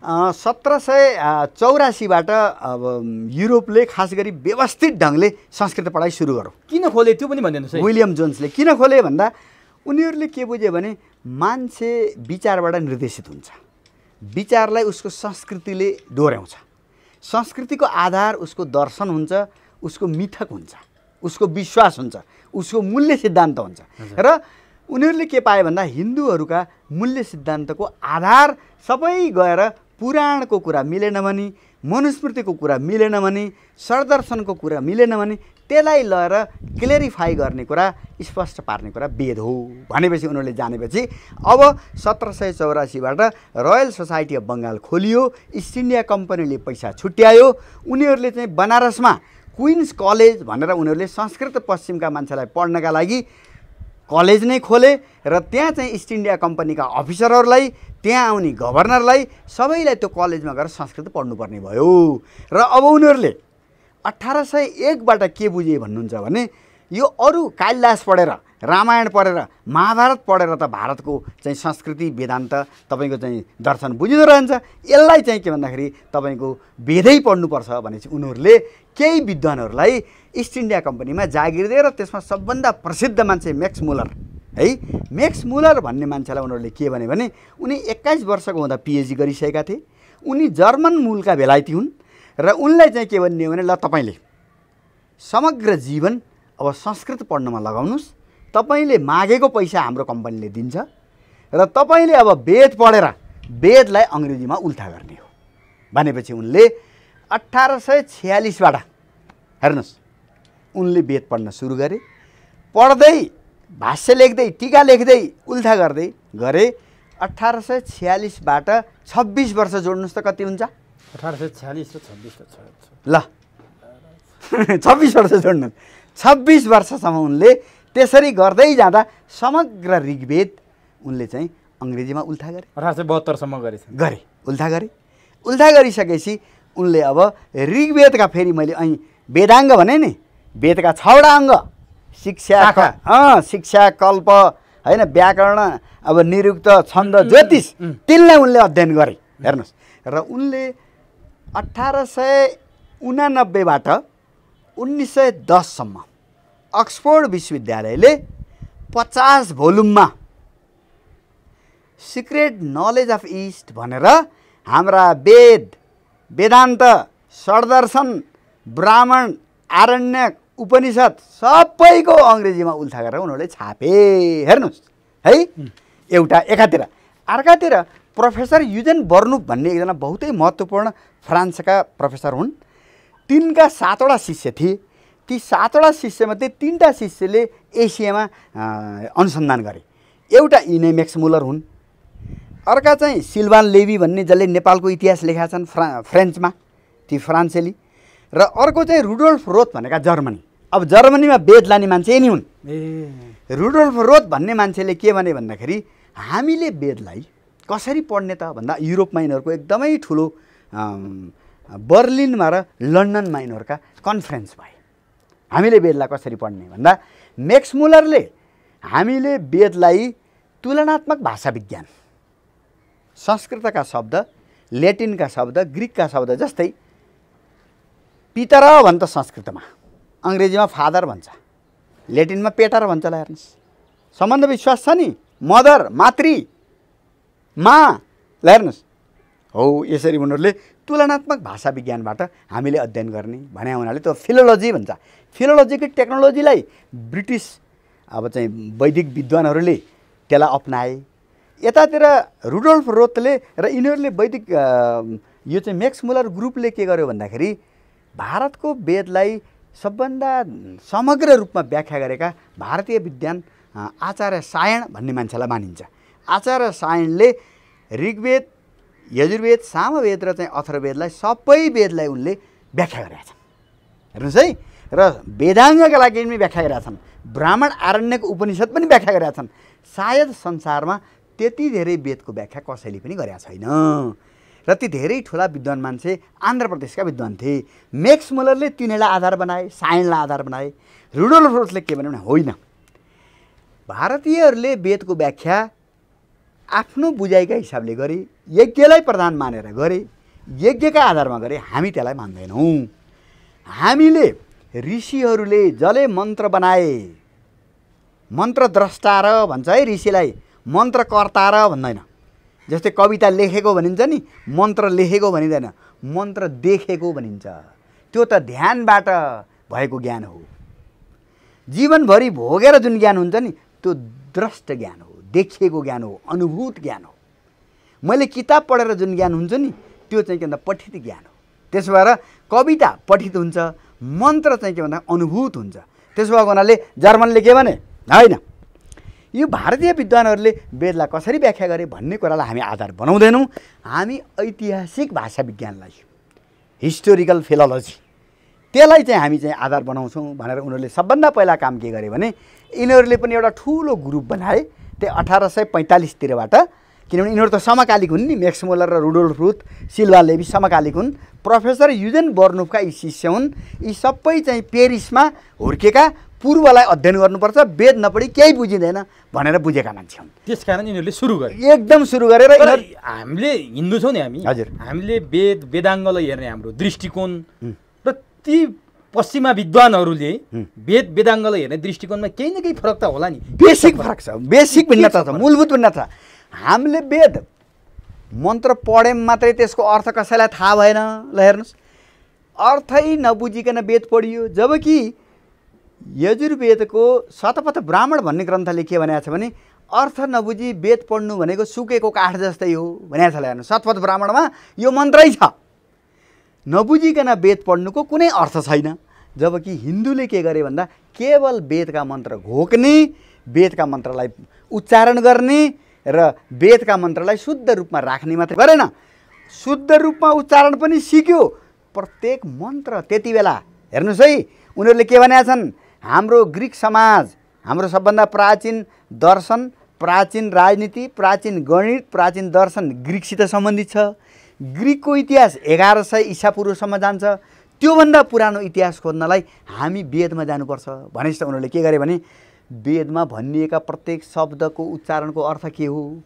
1784बाट अब युरोपले खास गरी व्यवस्थित ढङ्गले संस्कृत पढाइ सुरु गर्यो। किन खोले त्यो पनि भनिदिनुहोस् है। विलियम जोन्सले किन खोले भन्दा उनीहरूले के बुझ्यो भने मान्छे विचारबाट निर्देशित हुन्छ। विचारलाई उसको संस्कृतिले दोहोऱ्याउँछ। संस्कृतिको आधार उसको दर्शन हुन्छ, उसको मिथक हुन्छ, उसको विश्वास हुन्छ, उसको मूल्य सिद्धान्त हुन्छ। र उनीहरूले के पाए भन्दा हिन्दूहरूका मूल्य सिद्धान्तको आधार सबै गएर पुराणको कुरा मिलेन भने, मनुस्मृतिको कुरा मिलेन भने, सरदर्शनको कुरा मिलेन भने त्यसलाई लगेर क्लियरिफाई गर्ने कुरा, स्पष्ट पार्ने कुरा वेद हो भनेपछि उनीहरूले जानेपछि अब 1784बाट रोयल सोसाइटी अफ बङ्गाल खोलियो। इस्ट इन्डिया कम्पनीले पैसा छुट्यायो। उनीहरूले चाहिँ बनारसमा क्विन्स कलेज भनेर उनीहरूले संस्कृत पश्चिमका मान्छेलाई पढ्नका लागि कलेज नै खोले र त्यहाँ चाहिँ इस्ट इन्डिया कम्पनीका अफिसरहरूलाई, त्यहाँ आउने गभर्नरलाई सबैलाई त्यो कलेजमा गएर संस्कृत पढ्नुपर्ने भयो। र अब उनीहरूले 1801बाट के बुझे भन्नुहुन्छ भने यो अरू कालिदास पढेर, रामायण पढेर, महाभारत पढेर त भारतको चाहिँ संस्कृति वेदान्त तपाईँको चाहिँ दर्शन बुझिँदो रहन्छ, यसलाई चाहिँ के भन्दाखेरि तपाईँको वेदै पढ्नुपर्छ भनेपछि उनीहरूले केही विद्वानहरूलाई इस्ट इन्डिया कम्पनीमा जागिर दिएर त्यसमा सबभन्दा प्रसिद्ध मान्छे मैक्स मुलर है, मैक्स मुलर भन्ने मान्छेलाई उनीहरूले के भने उनी 21 वर्षको हुँदा पिएचडी गरिसकेका थिए। उनी जर्मन मूलका बेलायती हुन् र उनलाई चाहिँ के भन्ने हो भने ल तपाईँले समग्र जीवन अब संस्कृत पढ्नमा लगाउनुहोस्, तपाईँले मागेको पैसा हाम्रो कम्पनीले दिन्छ र तपाईँले अब वेद पढेर वेदलाई अङ्ग्रेजीमा उल्था गर्ने हो भनेपछि उनले 1846बाट हेर्नुहोस् उनले वेद पढ्न सुरु गरे। पढ्दै भाष्य लेख्दै टीका लेख्दै उल्था गर्दै गरे। 1846बाट 26 वर्ष जोड्नुहोस् त कति हुन्छ? 1846 र 26 ल 26 वर्ष जोड्नु। 26 वर्षसम्म उनले त्यसरी गर्दै जाँदा समग्र ऋग्वेद उनले चाहिँ अङ्ग्रेजीमा उल्था गरे। 1872सम्म गरे उल्था गरिसकेपछि उनले अब ऋग्वेदका फेरि मैले અહીં वेदाङ्ग भने नि, वेदका 6वटा अङ्ग शिक्षा, कल्प हैन, व्याकरण, अब निरुक्त, छन्द, ज्योतिष, तिनलाई उनले अध्ययन गरे। हेर्नुहोस् र उनले 1889बाट 1910सम्म अक्सफोर्ड विश्वविद्यालयले 50 भोल्युममा सिक्रेट नलेज अफ इस्ट भनेर हाम्रा वेद, वेदान्त, सरदर्शन, ब्राह्मण, आरण्यक, उपनिषद सबैको अङ्ग्रेजीमा उल्था गरेर उनीहरूले छापे। हेर्नुहोस् है, एउटा एकातिर। अर्कातिर प्रोफेसर युजेन बर्नुप भन्ने एकजना बहुतै महत्त्वपूर्ण फ्रान्सका प्रोफेसर हुन्। तिनका 7वटा शिष्य थिए। ती 7वटा शिष्यमध्ये 3टा शिष्यले एसियामा अनुसन्धान गरे। एउटा यिनै मैक्स मुलर हुन्। अर्का चाहिँ सिल्वान लेवी भन्ने जसले नेपालको इतिहास लेखेका छन् फ्रेन्चमा, ती फ्रान्सेली। र अर्को चाहिँ रुडोल्फ रोथ भनेका जर्मनी। अब जर्मनीमा वेद लाने मान्छे यिनी हुन्। रुडोल्फ रोथ भन्ने मान्छेले के भने भन्दाखेरि हामीले वेदलाई कसरी पढ्ने त भन्दा युरोपमा यिनीहरूको एकदमै ठुलो बर्लिनमा र लन्डनमा यिनीहरूका कन्फरेन्स भए। हामीले वेदलाई कसरी पढ्ने भन्दा मैक्स मुलरले हामीले वेदलाई तुलनात्मक भाषा विज्ञान, संस्कृतका शब्द, ल्याटिनका शब्द, ग्रिकका शब्द जस्तै पितर भन्छ संस्कृतमा, अङ्ग्रेजीमा फादर भन्छ, ल्याटिनमा पेटर भन्छ। ल हेर्नुहोस् सम्बन्ध विश्वास छ नि, मदर, मातृ, मा। ल हेर्नुहोस् हो यसरी उनीहरूले तुलनात्मक भाषा विज्ञानबाट हामीले अध्ययन गर्ने भने हुनाले त्यो फिलोलोजी भन्छ। फिलोलोजीको टेक्नोलोजीलाई ब्रिटिस अब चाहिँ वैदिक विद्वानहरूले त्यसलाई अपनाए। यतातिर रुडोल्फ रोथले र यिनीहरूले वैदिक यो चाहिँ मैक्स मुलर ग्रुपले के गर्यो भन्दाखेरि भारतको वेदलाई सबभन्दा समग्र रूपमा व्याख्या गरेका भारतीय विद्वान आचार्य सायण भन्ने मान्छेलाई मानिन्छ। आचार्य सायणले ऋग्वेद, यजुर्वेद, सामवेद र चाहिँ अथर्ववेदलाई सबै वेदलाई उनले व्याख्या गरेका छन्। हेर्नुहोस् है, र वेदाङ्गका लागि पनि व्याख्या गरेका छन्, ब्राह्मण, आरण्यक, उपनिषद पनि व्याख्या गरेका छन्। सायद संसारमा त्यति धेरै वेदको व्याख्या कसैले पनि गरेका छैन। र ती धेरै ठुला विद्वान मान्छे आन्ध्र प्रदेशका विद्वान थिए। मैक्स मुलरले तिनीलाई आधार बनाए, सायणलाई आधार बनाए। रुडोल्फ रोथले के भन्यो भने होइन, भारतीयहरूले वेदको व्याख्या आफ्नो बुझाइका हिसाबले गरे, यज्ञलाई प्रधान मानेर गरे, यज्ञका आधारमा गरे, हामी त्यसलाई मान्दैनौँ। हामीले ऋषिहरूले जसले मन्त्र बनाए, मन्त्र द्रष्टा र भन्छ है ऋषिलाई, मन्त्रकर्ता र भन्दैन, जस्तै कविता लेखेको भनिन्छ नि, मन्त्र लेखेको भनिँदैन, मन्त्र देखेको भनिन्छ। त्यो त ध्यानबाट भएको ज्ञान हो। जीवनभरि भोगेर जुन ज्ञान हुन्छ नि त्यो दृष्ट ज्ञान हो, देखिएको ज्ञान हो, अनुभूत ज्ञान हो। मैले किताब पढेर जुन ज्ञान हुन्छ नि त्यो चाहिँ के भन्दा पठित ज्ञान हो। त्यसो भएर कविता पठित हुन्छ, मन्त्र चाहिँ के भन्दा अनुभूत हुन्छ। त्यसो भएको हुनाले जर्मनले के भने होइन, यो भारतीय विद्वानहरूले वेदलाई कसरी व्याख्या गरे भन्ने कुरालाई हामी आधार बनाउँदैनौँ। हामी ऐतिहासिक भाषा विज्ञानलाई, हिस्टोरिकल फिलोलोजी, त्यसलाई चाहिँ हामी चाहिँ आधार बनाउँछौँ भनेर उनीहरूले सबभन्दा पहिला काम के गरे भने यिनीहरूले पनि एउटा ठुलो ग्रुप बनाए त्यो 1845तिरबाट। किनभने यिनीहरू त समकालिक हुन् नि, मैक्स मुलर र रुडोल्फ रुथ सिल्वा लेवी समकालिक हुन्। प्रोफेसर युजेन बर्नुफका यी शिष्य हुन्। यी सबै चाहिँ पेरिसमा हुर्केका, पूर्वलाई अध्ययन गर्नुपर्छ, वेद नपढी केही बुझिँदैन भनेर बुझेका मान्छे हुन्। त्यसकारण यिनीहरूले सुरु गरे, एकदम सुरु गरेर। हामीले हिन्दू छौँ नि हामी, हजुर, हामीले वेदाङ्गलाई हेर्ने हाम्रो दृष्टिकोण र ती पश्चिमा विद्वानहरूले वेदाङ्गलाई हेर्ने दृष्टिकोणमा केही न केही फरक त होला नि। बेसिक फरक छ, बेसिक भिन्नता छ, मूलभूत भिन्नता छ। हामीले वेद मन्त्र पढ्यौँ मात्रै त्यसको अर्थ कसैलाई थाहा भएन। ल हेर्नुहोस्, अर्थै नबुझिकन वेद पढियो। जबकि यजुर्वेदको शतपथ ब्राह्मण भन्ने ग्रन्थले के भनेको छ भने अर्थ नबुझी वेद पढ्नु भनेको सुकेको काठ जस्तै हो भनेको छ। हेर्नु, शतपथ ब्राह्मणमा यो मन्त्रै छ, नबुझिकन वेद पढ्नुको कुनै अर्थ छैन। जबकि हिन्दूले के गरे भन्दा केवल वेदका मन्त्र घोक्ने, वेदका मन्त्रलाई उच्चारण गर्ने र वेदका मन्त्रलाई शुद्ध रूपमा राख्ने मात्रै गरेन, शुद्ध रूपमा उच्चारण पनि सिक्यो। प्रत्येक मन्त्र त्यति बेला हेर्नुहोस् है, उनीहरूले के भनेका छन्, हाम्रो ग्रिक समाज, हाम्रो सबभन्दा प्राचीन दर्शन, प्राचीन राजनीति, प्राचीन गणित, प्राचीन दर्शन ग्रिकसित सम्बन्धित छ। ग्रिकको इतिहास 1100 ईसापूर्वसम्म जान्छ। त्योभन्दा पुरानो इतिहास खोज्नलाई हामी वेदमा जानुपर्छ भनेपछि उनीहरूले के गरे भने वेदमा भनिएका प्रत्येक शब्दको उच्चारणको अर्थ के हो,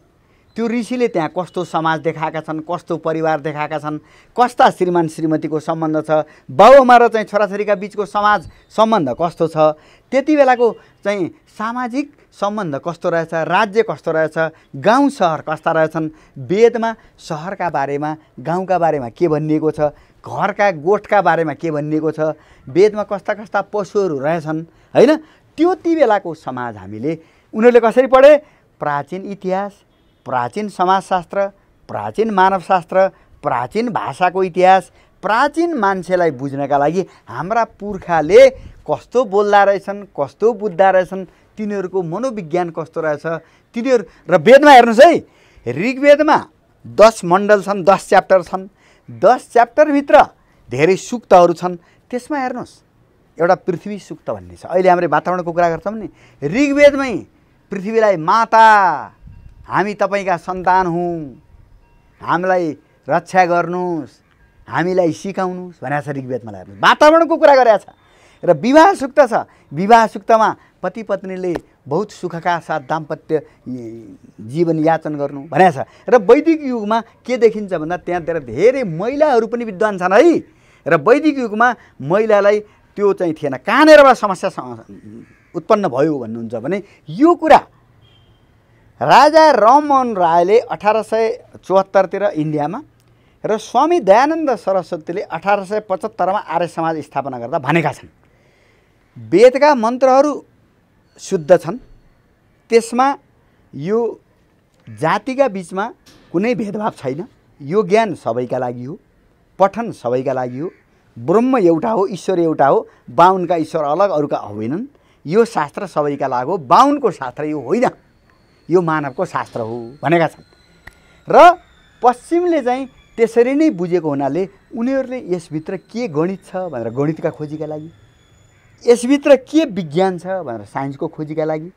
त्यो ऋषिले त्यहाँ कस्तो समाज देखाएका छन्, कस्तो परिवार देखाएका छन्, कस्ता श्रीमान श्रीमतीको सम्बन्ध छ, बाबुआमा र चाहिँ छोराछोरीका बिचको समाज सम्बन्ध कस्तो छ, त्यति बेलाको चाहिँ सामाजिक सम्बन्ध कस्तो रहेछ, राज्य कस्तो रहेछ, गाउँ सहर कस्ता रहेछन्, वेदमा सहरका बारेमा, गाउँका बारेमा के भनिएको छ, घरका गोठका बारेमा के भनिएको छ, वेदमा कस्ता कस्ता पशुहरू रहेछन् होइन। त्यो ती बेलाको समाज हामीले उनीहरूले कसरी पढे, प्राचीन इतिहास, प्राचीन समाजशास्त्र, प्राचीन मानवशास्त्र, प्राचीन भाषाको इतिहास, प्राचीन मान्छेलाई बुझ्नका लागि हाम्रा पुर्खाले कस्तो बोल्दा रहेछन्, कस्तो बुझ्दा रहेछन्, तिनीहरूको मनोविज्ञान कस्तो रहेछ तिनीहरू। र वेदमा हेर्नुहोस् है, ऋग्वेदमा 10 मण्डल छन्, 10 च्याप्टर छन्, 10 च्याप्टरभित्र धेरै सूक्तहरू छन्। त्यसमा हेर्नुहोस् एउटा पृथ्वी सूक्त भन्ने छ। अहिले हाम्रो वातावरणको कुरा गर्छौँ नि, ऋग्वेदमै पृथ्वीलाई माता, हामी तपाईँका सन्तान हौँ, हामीलाई रक्षा गर्नुहोस्, हामीलाई सिकाउनुहोस् भनेको छ ऋग्वेदमा। हेर्नुहोस्, वातावरणको कुरा गरेको छ। र विवाह सूक्त छ, विवाह सूक्तमा पति पत्नीले बहुत सुखका साथ दाम्पत्य जीवन याचन गर्नु भनेको छ। र वैदिक युगमा के देखिन्छ भन्दा त्यहाँतिर धेरै महिलाहरू पनि विद्वान छन् है। र वैदिक युगमा महिलालाई त्यो चाहिँ थिएन, कहाँनिरबाट समस्या उत्पन्न भयो भन्नुहुन्छ भने यो कुरा राजा राममोहन रायले 1874तिर इन्डियामा र स्वामी दयानन्द सरस्वतीले 1875मा आर्य समाज स्थापना गर्दा भनेका छन्, वेदका मन्त्रहरू शुद्ध छन्, त्यसमा यो जातिका बिचमा कुनै भेदभाव छैन, यो ज्ञान सबैका लागि हो, पठन सबैका लागि हो, ब्रह्म एउटा हो, ईश्वर एउटा हो, बाहुनका ईश्वर अलग अरूका होइनन्, यो शास्त्र सबैका लागि हो, बाहुनको शास्त्र यो होइन, यो मानवको शास्त्र हो भनेका छन्। र पश्चिमले चाहिँ त्यसरी नै बुझेको हुनाले उनीहरूले यसभित्र के गणित छ भनेर गणितका खोजीका लागि, यसभित्र के विज्ञान छ भनेर साइन्सको खोजीका लागि,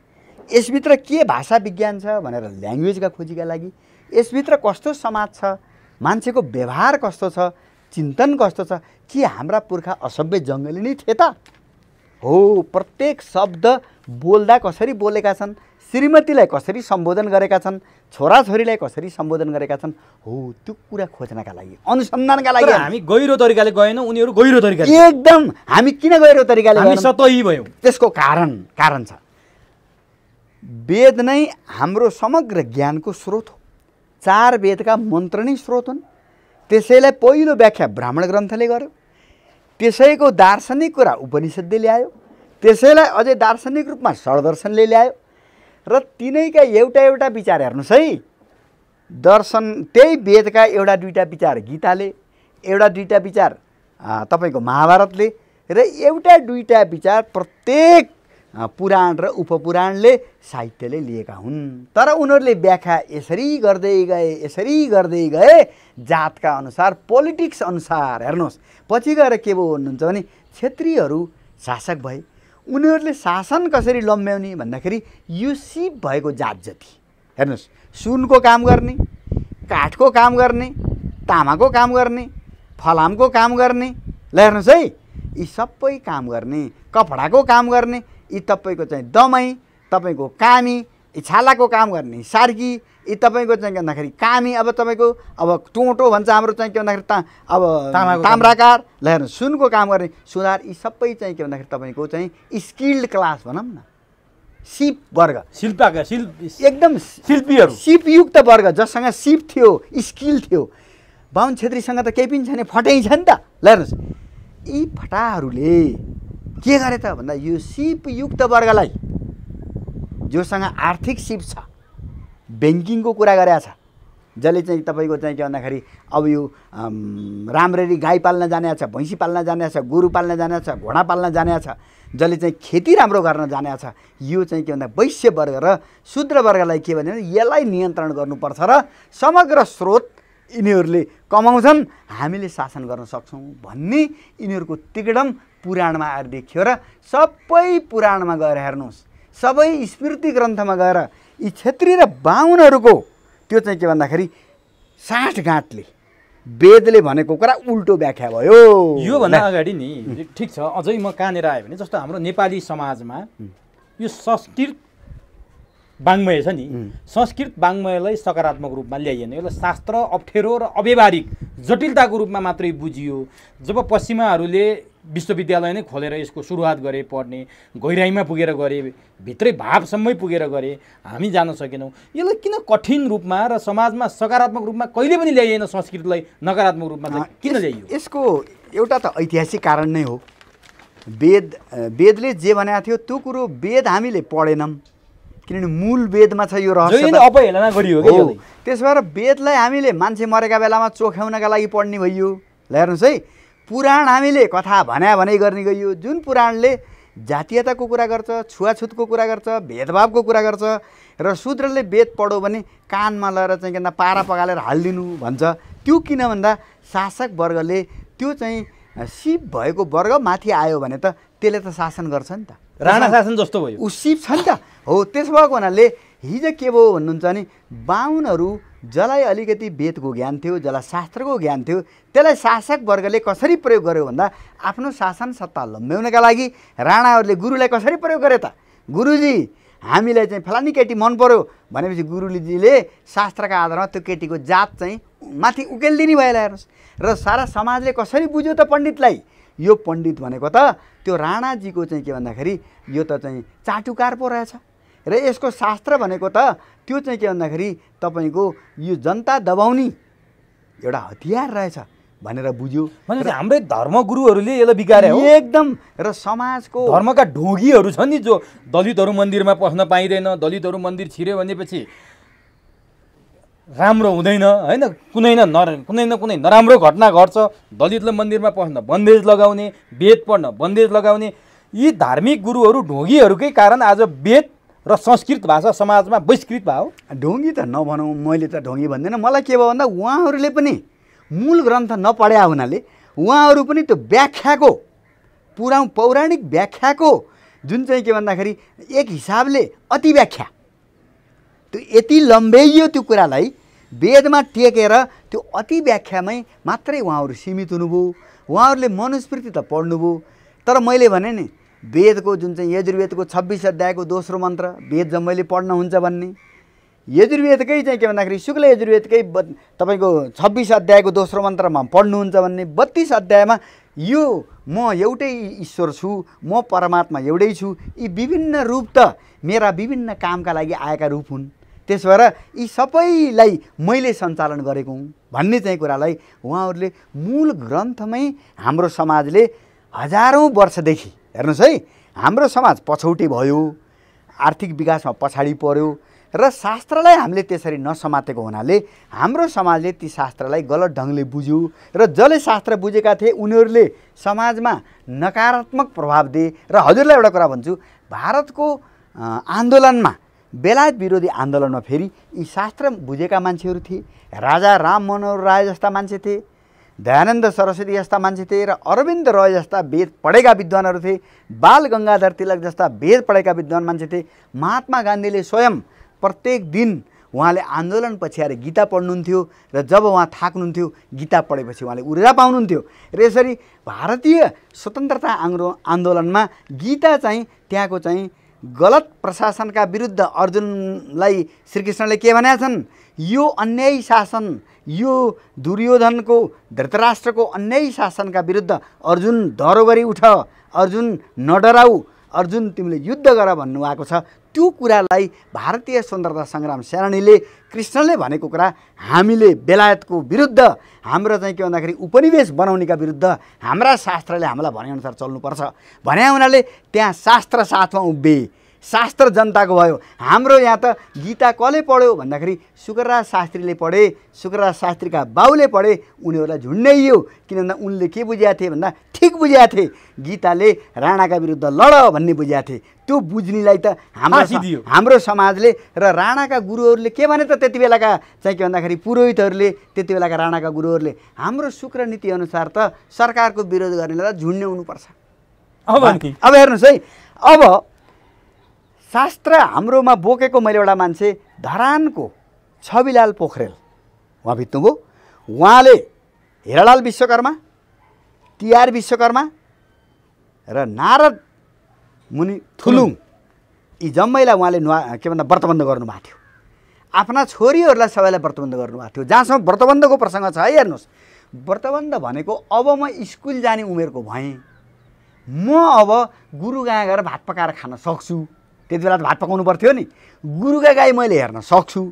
यसभित्र के भाषा विज्ञान छ भनेर ल्याङ्ग्वेजका खोजीका लागि, यसभित्र कस्तो समाज छ, मान्छेको व्यवहार कस्तो छ, चिन्तन कस्तो छ, के हाम्रा पुर्खा असभ्य जङ्गली नै थिए त हो, प्रत्येक शब्द बोल्दा कसरी बोलेका छन्, श्रीमतीलाई कसरी सम्बोधन गरेका छन्, छोराछोरीलाई कसरी सम्बोधन गरेका छन्, हो त्यो कुरा खोज्नका लागि, अनुसन्धानका लागि। हामी गहिरो तरिकाले गएनौँ, उनीहरू गहिरो तरिकाले। एकदम, हामी किन गहिरो तरिकाले हामी सतही भयौँ, त्यसको कारण छ। वेद नै हाम्रो समग्र ज्ञानको स्रोत हो। 4 वेदका मन्त्र नै स्रोत हुन्। त्यसैलाई पहिलो व्याख्या ब्राह्मण ग्रन्थले गर्यो, त्यसैको दार्शनिक कुरा उपनिषद्ले ल्यायो, त्यसैलाई अझै दार्शनिक रूपमा षड्दर्शनले ल्यायो र तिनैका एउटा एउटा विचार हेर्नुहोस् है। दर्शन त्यही वेदका एउटा दुईटा विचार गीताले, एउटा दुईटा विचार तपाईँको महाभारतले र एउटा दुईटा विचार प्रत्येक पुराण र उपपुराणले साहित्यले लिएका हुन्। तर उनीहरूले व्याख्या यसरी गर्दै गए जातका अनुसार, पोलिटिक्स अनुसार। हेर्नुहोस् पछि गएर के भयो भन्नुहुन्छ भने क्षेत्रीहरू शासक भए। उनीहरूले शासन कसरी लम्ब्याउने भन्दाखेरि यो सिप भएको जात जति, हेर्नुहोस् सुनको काम गर्ने, काठको काम गर्ने, तामाको काम गर्ने, फलामको काम गर्ने, ल हेर्नुहोस् है, यी सबै काम गर्ने, कपडाको काम गर्ने, यी तपाईँको चाहिँ दमाई, तपाईँको कामी, यी छालाको काम गर्ने सार्की, यी तपाईँको चाहिँ के भन्दाखेरि कामी, अब तपाईँको अब टोटो भन्छ हाम्रो चाहिँ के भन्दाखेरि अब ताम्राकार, ल हेर्नु सुनको काम गर्ने सुधार, यी सबै चाहिँ के भन्दाखेरि तपाईँको चाहिँ स्किल्ड क्लास भनौँ न, सिप वर्ग, एकदम शिल्पीहरू, सिपयुक्त वर्ग जससँग सिप थियो, स्किल थियो। बाहुन छेत्रीसँग त केही पनि छैन, फटाइ छ नि त। ल हेर्नुहोस् यी फटाहरूले के गरे त भन्दा यो सिपयुक्त वर्गलाई, जोसँग आर्थिक सिप छ, ब्याङ्किङको कुरा गरेका छ, जसले चाहिँ तपाईँको चाहिँ के भन्दाखेरि अब यो राम्ररी गाई पाल्न जाने छ, भैँसी पाल्न जाने छ, गोरु पाल्न जाने छ, घोडा पाल्न जाने छ, जसले चाहिँ खेती राम्रो गर्न जाने छ, यो चाहिँ के भन्दा वैश्य वर्ग र शूद्र वर्गलाई के भने यसलाई नियन्त्रण गर्नुपर्छ र समग्र स्रोत यिनीहरूले कमाउँछन्, हामीले शासन गर्न सक्छौँ भन्ने यिनीहरूको तिगडम पुराणमा आएर देखियो। र सबै पुराणमा गएर हेर्नुहोस्, सबै स्मृति ग्रन्थमा गएर यी क्षेत्री र बाहुनहरूको त्यो चाहिँ के भन्दाखेरि साँठगाँठले वेदले भनेको कुरा उल्टो व्याख्या भयो। योभन्दा अगाडि नि ठिक छ, अझै म कहाँनिर आयो भने जस्तो हाम्रो नेपाली समाजमा यो संस्कृत वाङ्मय छ नि, संस्कृत वाङ्मयलाई सकारात्मक रूपमा ल्याइएन, यसलाई शास्त्र अप्ठ्यारो र अव्यवहारिक जटिलताको रूपमा मात्रै बुझियो। जब पश्चिमाहरूले विश्वविद्यालय नै खोलेर यसको सुरुवात गरे, पढ्ने गहिराइमा पुगेर गरे, भित्रै भावसम्मै पुगेर गरे, हामी जान सकेनौँ। यसलाई किन कठिन रूपमा र समाजमा सकारात्मक रूपमा कहिले पनि ल्याइएन, संस्कृतलाई नकारात्मक रूपमा किन ल्याइयो? यसको एउटा त ऐतिहासिक कारण नै हो। वेदले जे भनेको थियो त्यो कुरो वेद हामीले पढेनौँ, किनभने मूल वेदमा छ यो रहस्य, अपहेलना गरियो के। त्यसो भएर वेदलाई हामीले मान्छे मरेका बेलामा चोख्याउनका लागि पढ्ने भइयो। ल हेर्नुहोस् है, पुराण हामीले कथा भनाइ गर्ने गइयो, जुन पुराणले जातीयताको कुरा गर्छ, छुवाछुतको कुरा गर्छ, भेदभावको कुरा गर्छ र शूद्रले वेद पढ्यो भने कानमा लगाएर चाहिँ के भन्दा पारा पगालेर हालिदिनु भन्छ। त्यो किन भन्दा शासक वर्गले त्यो चाहिँ सिप भएको वर्ग माथि आयो भने त त्यसले त शासन गर्छ नि त, राणा शासन जस्तो भयो, ऊ सिप छ नि त। हो त्यसो भएको हुनाले हिजो के भयो भन्नुहुन्छ भने बाहुनहरू जसलाई अलिकति वेदको ज्ञान थियो, जसलाई शास्त्रको ज्ञान थियो, त्यसलाई शासक वर्गले कसरी प्रयोग गर्यो भन्दा आफ्नो शासन सत्ता लम्ब्याउनका लागि राणाहरूले गुरुलाई कसरी प्रयोग गरे त? गुरुजी हामीलाई चाहिँ फलानी केटी मन पर्यो भनेपछि गुरुजीले शास्त्रका आधारमा त्यो केटीको जात चाहिँ माथि उकेलिदिने भएला। हेर्नुहोस्, र सारा समाजले कसरी बुझ्यो त पण्डितलाई? यो पण्डित भनेको त त्यो राणाजीको चाहिँ के भन्दाखेरि यो त चाहिँ चाटुकार पो रहेछ र यसको शास्त्र भनेको त त्यो चाहिँ के भन्दाखेरि तपाईँको यो जनता दबाउने एउटा हतियार रहेछ भनेर बुझ्यो। भनेपछि हाम्रै धर्मगुरुहरूले यसलाई बिगारे हो एकदम। र समाजको धर्मका ढोगीहरू छन् नि, जो दलितहरू मन्दिरमा पस्न पाइँदैन, दलितहरू मन्दिर छिर्यो भनेपछि राम्रो हुँदैन, होइन, कुनै न कुनै नराम्रो घटना घट्छ, दलितले मन्दिरमा पस्न बन्देज लगाउने, वेद पढ्न बन्देज लगाउने, यी धार्मिक गुरुहरू ढोगीहरूकै कारण आज वेद र संस्कृत भाषा समाजमा बहिष्कृत भयो। ढोङ्गी त नभनौँ, मैले त ढोङ्गी भन्दैन। मलाई के भयो भन्दा उहाँहरूले पनि मूल ग्रन्थ नपढ्या हुनाले उहाँहरू पनि त्यो व्याख्याको पौराणिक व्याख्याको जुन चाहिँ के भन्दाखेरि एक हिसाबले अति व्याख्या, त्यो यति लम्ब्याइयो त्यो कुरालाई वेदमा टेकेर त्यो अति व्याख्यामै मात्रै उहाँहरू सीमित हुनुभयो। उहाँहरूले मनुस्मृति त पढ्नुभयो, तर मैले भने नि वेदको जुन चाहिँ यजुर्वेदको 26 अध्यायको दोस्रो मन्त्र वेद जम्मैले पढ्न हुन्छ भन्ने, यजुर्वेदकै चाहिँ के भन्दाखेरि शुक्ल यजुर्वेदकै तपाईँको 26 अध्यायको दोस्रो मन्त्रमा पढ्नुहुन्छ भन्ने, 32 अध्यायमा यो म एउटै ईश्वर छु, म परमात्मा एउटै छु, यी विभिन्न रूप त मेरा विभिन्न कामका लागि आएका रूप हुन्, त्यसो भएर यी सबैलाई मैले सञ्चालन गरेको हुँ भन्ने चाहिँ कुरालाई उहाँहरूले मूल ग्रन्थमै हाम्रो समाजले हजारौँ वर्षदेखि हेर्नुहोस् है, हाम्रो समाज पछौटे भयो, आर्थिक विकासमा पछाडि पर्यो र शास्त्रलाई हामीले त्यसरी नसमातेको हुनाले हाम्रो समाजले ती शास्त्रलाई गलत ढङ्गले बुझ्यो र जसले शास्त्र बुझेका थिए उनीहरूले समाजमा नकारात्मक प्रभाव दिए। र हजुरलाई एउटा कुरा भन्छु, भारतको आन्दोलनमा, बेलायत विरोधी आन्दोलनमा फेरि यी शास्त्र बुझेका मान्छेहरू थिए। राजा राम मनोहर राय जस्ता मान्छे थिए, दयानन्द सरस्वती जस्ता मान्छे थिए र अरविन्द रोय जस्ता वेद पढेका विद्वानहरू थिए, बाल गङ्गाधर तिलक जस्ता वेद पढेका विद्वान मान्छे थिए। महात्मा गान्धीले स्वयं प्रत्येक दिन उहाँले आन्दोलन पछि आएर गीता पढ्नुहुन्थ्यो र जब उहाँ थाक्नुहुन्थ्यो गीता पढेपछि उहाँले ऊर्जा पाउनुहुन्थ्यो। र यसरी भारतीय स्वतन्त्रता आन्दोलनमा गीता चाहिँ त्यहाँको चाहिँ गलत प्रशासनका विरुद्ध अर्जुनलाई श्रीकृष्णले के भनेका छन्, यो अन्यायी शासन, यो दुर्योधनको धृतराष्ट्रको अन्यायी शासनका विरुद्ध अर्जुन डरो गरी उठ, अर्जुन नडराऊ, अर्जुन तिमीले युद्ध गर भन्नुभएको छ। त्यो कुरालाई भारतीय स्वतन्त्रता सङ्ग्राम सेनानीले कृष्णले भनेको कुरा हामीले बेलायतको विरुद्ध, हाम्रो चाहिँ के भन्दाखेरि उपनिवेश बनाउनेका विरुद्ध हाम्रा शास्त्रले हामीलाई भनेअनुसार चल्नुपर्छ भने हुनाले त्यहाँ शास्त्र साथमा उभिए, शास्त्र जनताको भयो। हाम्रो यहाँ त गीता कसले पढ्यो भन्दाखेरि शुक्रराज शास्त्रीले पढे, शुक्रराज शास्त्रीका बाउले पढे, उनीहरूलाई झुन्ड्याइयो। किन भन्दा उनले के बुझेका थिए भन्दा ठिक बुझेका थिए, गीताले राणाका विरुद्ध लड भन्ने बुझेका थिए। त्यो बुझ्नेलाई त हाम्रो समाजले र राणाका गुरुहरूले के भने त त्यति बेलाका चाहिँ के भन्दाखेरि पुरोहितहरूले, त्यति बेलाका राणाका गुरुहरूले हाम्रो शुक्र नीति अनुसार त सरकारको विरोध गर्नेलाई त झुन्ड्याउनुपर्छ। अब हेर्नुहोस् है, अब शास्त्र हाम्रोमा बोकेको मैले एउटा मान्छे धरानको छविलाल पोखरेल उहाँ बित्नुभयो। उहाँले हेरालाल विश्वकर्मा, तिहार विश्वकर्मा र नारद मुनि थुलुङ यी जम्मैलाई उहाँले के भन्दा व्रतबन्ध गर्नुभएको थियो। आफ्ना छोरीहरूलाई सबैलाई व्रतबन्ध गर्नुभएको थियो। जहाँसम्म व्रतबन्धको प्रसङ्ग छ है, हेर्नुहोस्, व्रतबन्ध भनेको अब म स्कुल जाने उमेरको भएँ, म अब गुरु गाँ गएर भात पकाएर खान सक्छु। त्यति बेला त भात पकाउनु पर्थ्यो नि। गुरुका गाई मैले हेर्न सक्छु,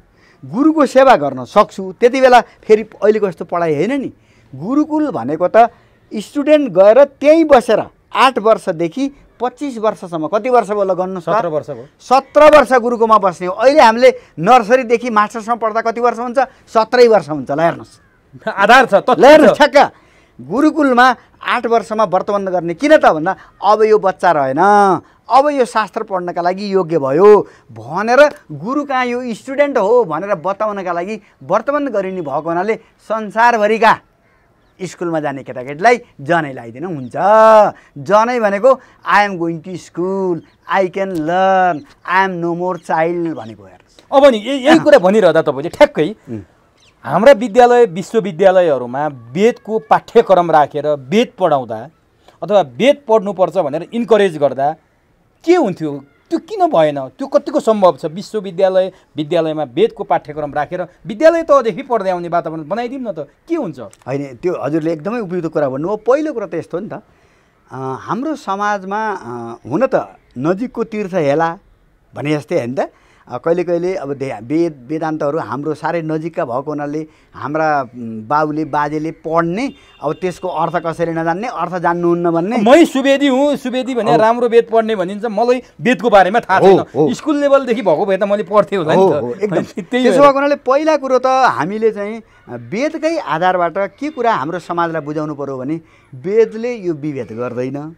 गुरुको सेवा गर्न सक्छु। त्यति बेला फेरि अहिलेको जस्तो पढाइ होइन नि। गुरुकुल भनेको त स्टुडेन्ट गएर त्यहीँ बसेर 8 वर्षदेखि 25 वर्षसम्म, कति वर्ष भयो ल गर्नु? 17 वर्ष भयो। 17 वर्ष गुरुकुलमा बस्ने हो। अहिले हामीले नर्सरीदेखि मास्टरसम्म पढ्दा कति वर्ष हुन्छ? 17 वर्ष हुन्छ। ल हेर्नुहोस्, आधार छ त। ल हेर्नुहोस्, ठ्याक्क गुरुकुलमा 8 वर्षमा व्रतबन्ध गर्ने। किन त भन्दा अब यो बच्चा रहेन, अब यो शास्त्र पढ्नका लागि योग्य भयो भनेर गुरु कहाँ यो स्टुडेन्ट हो भनेर बताउनका लागि व्रतबन्ध गरिने भएको हुनाले संसारभरिका स्कुलमा जाने केटाकेटीलाई जनै लगाइदिनु हुन्छ। जनै भनेको I am going to school, I can learn, I am no more child भनेको। हेर्नुहोस्, अब नि यही कुरा भनिरहँदा तपाईँले ठ्याक्कै हाम्रा विद्यालय विश्वविद्यालयहरूमा वेदको पाठ्यक्रम राखेर वेद पढाउँदा अथवा वेद पढ्नुपर्छ भनेर इन्करेज गर्दा के हुन्थ्यो? त्यो किन भएन? त्यो कतिको सम्भव छ? विद्यालयमा वेदको पाठ्यक्रम राखेर विद्यालय तहदेखि पढ्दै आउने वातावरण बनाइदिउँ न त, के हुन्छ? होइन, त्यो हजुरले एकदमै उपयुक्त कुरा भन्नुभयो। पहिलो कुरा त यस्तो हो नि त, हाम्रो समाजमा हुन त नजिकको तीर्थ हेला भने जस्तै होइन त, कहिले कहिले अब वेदान्तहरू हाम्रो साह्रै नजिकका भएको हुनाले हाम्रा बाबुले बाजेले पढ्ने, अब त्यसको अर्थ कसरी नजान्ने, अर्थ जान्नुहुन्न भन्ने। मै सुवेदी हुँ, सुवेदी भने राम्रो वेद पढ्ने भनिन्छ, मलाई वेदको बारेमा थाहा छैन। स्कुल लेभलदेखि भएको भए त मैले पढ्थेँ होला नि त। एकदम त्यसो भएको हुनाले पहिला कुरो त हामीले चाहिँ वेदकै आधारबाट के कुरा हाम्रो समाजलाई बुझाउनु पर्यो भने वेदले यो विभेद गर्दैन,